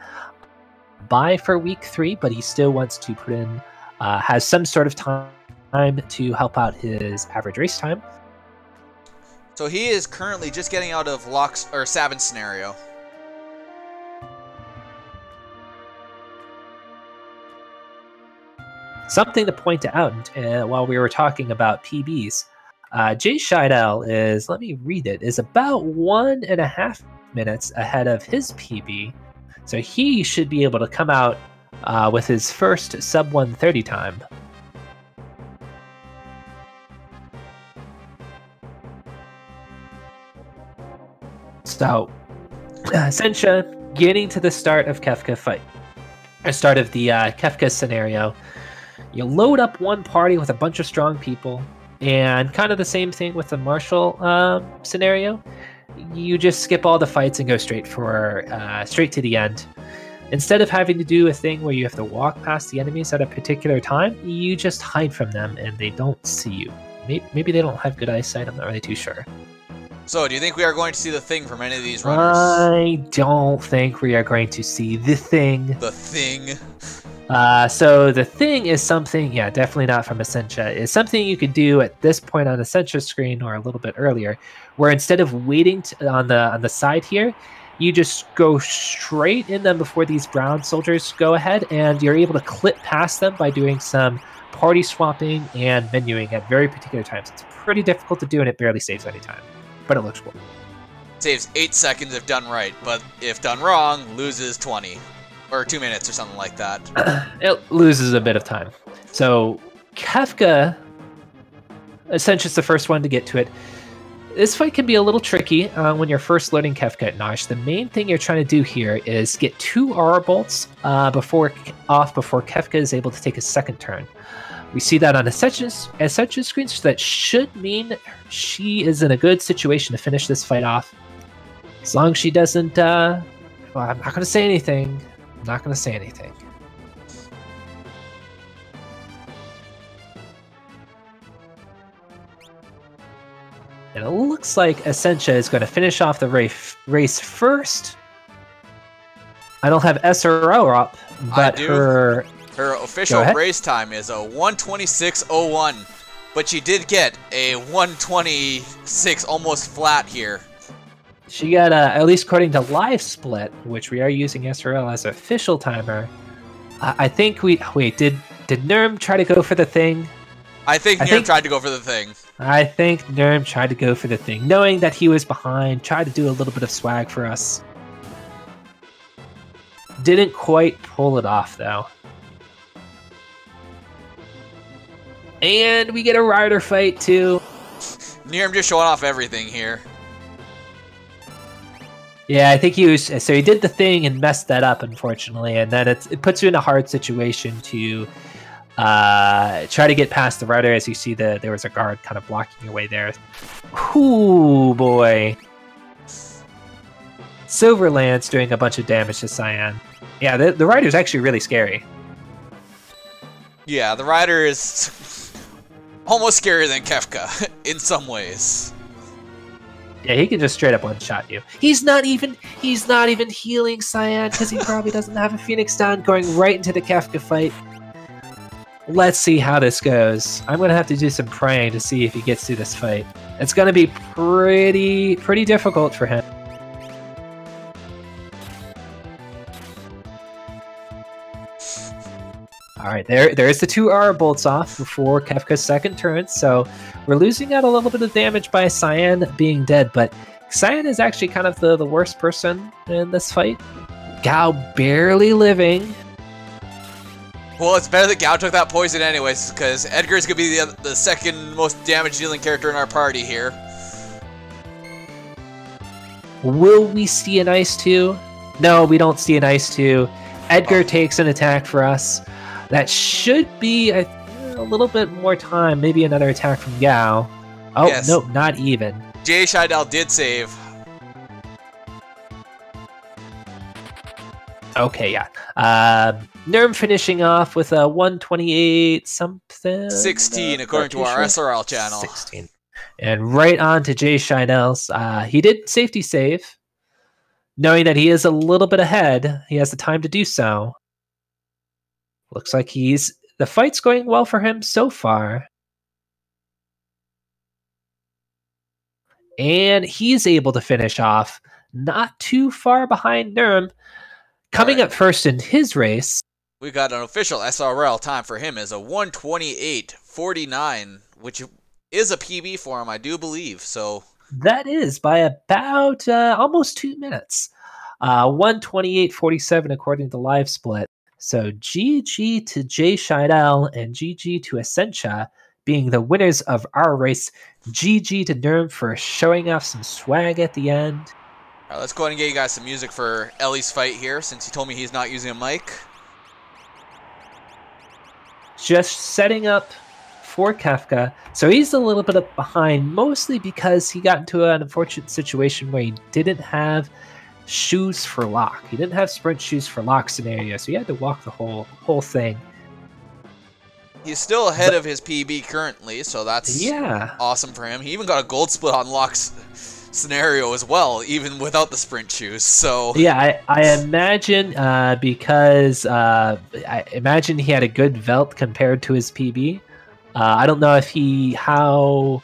Bye for week 3, but he still wants to put in, has some sort of time to help out his average race time. So he is currently just getting out of Savin's scenario. Something to point out while we were talking about PBs, JShydell is, let me read it, is about 1.5 minutes ahead of his PB. So he should be able to come out with his first sub 130 time. So, Essentiafour getting to the start of Kefka fight, or start of the Kefka scenario. You load up one party with a bunch of strong people, and kind of the same thing with the Marshall scenario. You just skip all the fights and go straight to the end. Instead of having to do a thing where you have to walk past the enemies at a particular time, you just hide from them and they don't see you. Maybe they don't have good eyesight, I'm not really too sure. So, do you think we are going to see the thing from any of these runners? I don't think we are going to see the thing. The thing? So the thing is something, yeah, definitely not from Essentia. It's something you could do at this point on Essentia's screen or a little bit earlier, where instead of waiting on the side here, you just go straight in them before these brown soldiers go ahead, and you're able to clip past them by doing some party swapping and menuing at very particular times. It's pretty difficult to do, and it barely saves any time, but it looks cool. Saves 8 seconds if done right, but if done wrong, loses 20. Or 2 minutes or something like that. It loses a bit of time. So Kefka, Essentia's the first one to get to it. This fight can be a little tricky when you're first learning Kefka at Narshe. The main thing you're trying to do here is get 2 aura bolts before Kefka is able to take a second turn. We see that on Essentia's screen, so that should mean she is in a good situation to finish this fight off. As long as she doesn't... well, I'm not going to say anything. I'm not going to say anything. And it looks like Essentia is going to finish off the race first. I don't have SRO up, but her official race time is a 1:26:01, but she did get a 1:26 almost flat here. She got, at least according to Live Split, which we are using SRL as official timer. I think we... Wait, did Neerrm try to go for the thing? I think Neerrm tried to go for the thing. I think Neerrm tried to go for the thing. Knowing that he was behind, tried to do a little bit of swag for us. Didn't quite pull it off, though. And we get a rider fight, too. Neerrm just showing off everything here. Yeah, I think he was... So he did the thing and messed that up, unfortunately. And then it puts you in a hard situation to try to get past the rider. As you see, there was a guard kind of blocking your way there. Ooh, boy. Silverland's doing a bunch of damage to Cyan. Yeah, the rider's actually really scary. Yeah, the rider is almost scarier than Kefka in some ways. Yeah, he can just straight up one-shot you. He's not even healing Cyan because he probably doesn't have a Phoenix down, going right into the Kefka fight. Let's see how this goes. I'm gonna have to do some praying to see if he gets through this fight. It's gonna be pretty difficult for him. Alright, there's the 2 aura bolts off before Kefka's second turn, so we're losing out a little bit of damage by Cyan being dead, but Cyan is actually kind of the worst person in this fight. Gao barely living. Well, it's better that Gao took that poison anyways, because Edgar's going to be the second most damage-dealing character in our party here. Will we see an Ice 2? No, we don't see an Ice 2. Edgar takes an attack for us. That should be a little bit more time. Maybe another attack from Gao. Oh, yes. Nope, not even. JShydell did save. Okay, yeah. Neerrm finishing off with a 128 something. 16, according to our SRL channel. 16. And right on to JShydell's. He did safety save. Knowing that he is a little bit ahead, he has the time to do so. Looks like the fight's going well for him so far. And he's able to finish off not too far behind Neerrm. Coming up first in his race. We got an official SRL time for him as a 1:28:49, which is a PB for him, I do believe. So that is by about almost 2 minutes. 1:28:47 according to Live Split. So GG to JShydell and GG to Essentia being the winners of our race. GG to Neerrm for showing off some swag at the end. All right, let's go ahead and get you guys some music for Ellie's fight here, since he told me he's not using a mic. Just setting up for Kefka. So he's a little bit behind, mostly because he got into an unfortunate situation where he didn't have shoes for lock. He didn't have sprint shoes for lock scenario, so he had to walk the whole thing. He's still ahead of his PB currently, so that's awesome for him. He even got a gold split on locks scenario as well, even without the sprint shoes. So yeah, I imagine because I imagine he had a good Velt compared to his PB. I don't know how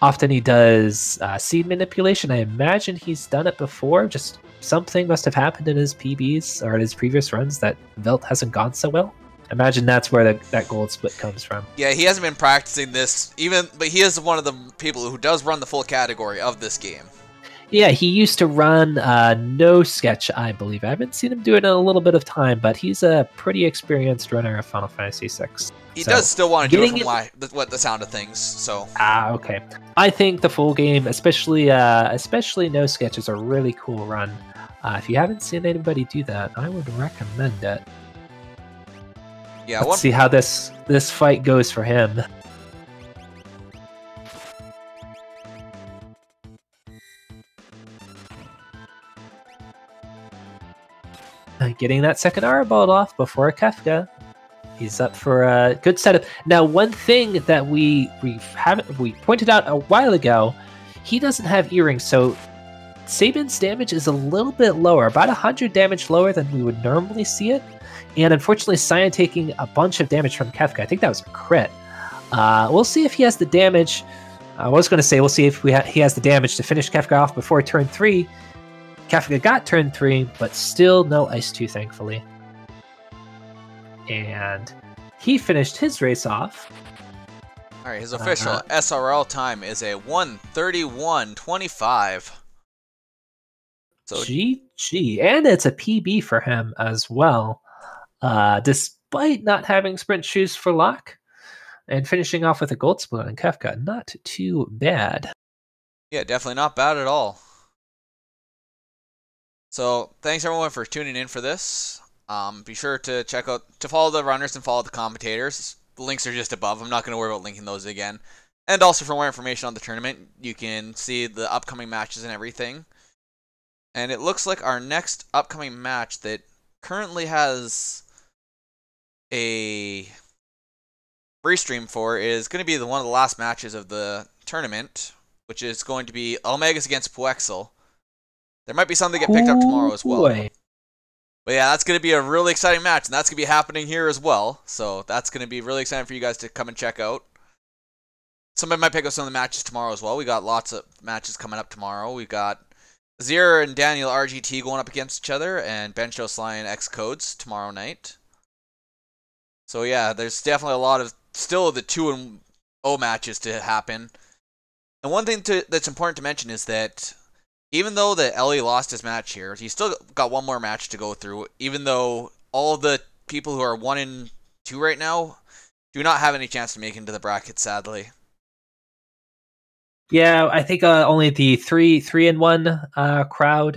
often he does seed manipulation. I imagine he's done it before. Just something must have happened in his PBs or in his previous runs that Velt hasn't gone so well. Imagine that's where that gold split comes from. yeah, he hasn't been practicing this but he is one of the people who does run the full category of this game. Yeah, he used to run no sketch, I believe. I haven't seen him do it in a little bit of time, but he's a pretty experienced runner of Final Fantasy VI. He does still want to do it from the sound of things. So okay. I think the full game, especially no sketch, is a really cool run. If you haven't seen anybody do that, I would recommend it. Yeah, let's see how this fight goes for him. Getting that second aura bolt off before Kefka. He's up for a good setup. Now, one thing that we pointed out a while ago, he doesn't have earrings, so Sabin's damage is a little bit lower, about 100 damage lower than we would normally see it. And unfortunately, Cyan taking a bunch of damage from Kefka. I think that was a crit. We'll see if he has the damage. I was going to say we'll see if he has the damage to finish Kefka off before turn 3. Kefka got turn 3, but still no Ice 2, thankfully. And he finished his race off. All right, his official SRL time is a 1:31.25. So GG, and it's a PB for him as well. Despite not having sprint shoes for lock, and finishing off with a gold split on Kefka, not too bad. Yeah, definitely not bad at all. So thanks everyone for tuning in for this. Be sure to follow the runners and follow the commentators. The links are just above. I'm not going to worry about linking those again. And also for more information on the tournament, you can see the upcoming matches and everything. And it looks like our next upcoming match that currently has a free stream for is going to be one of the last matches of the tournament, which is going to be Omegas against Puexel. There might be something to get picked up tomorrow as well. Boy. But yeah, that's going to be a really exciting match, and that's going to be happening here as well. So that's going to be really exciting for you guys to come and check out. Somebody might pick up some of the matches tomorrow as well. We got lots of matches coming up tomorrow. We've got Zira and Daniel RGT going up against each other, and Bencho Sly and X Codes tomorrow night. So yeah, there's definitely a lot of still the 2-0 matches to happen. And one thing that's important to mention is that even though the Ellie lost his match here, he's still got one more match to go through, even though all the people who are 1 and 2 right now do not have any chance to make it into the bracket, sadly. Yeah, I think only the 3 and 1 crowd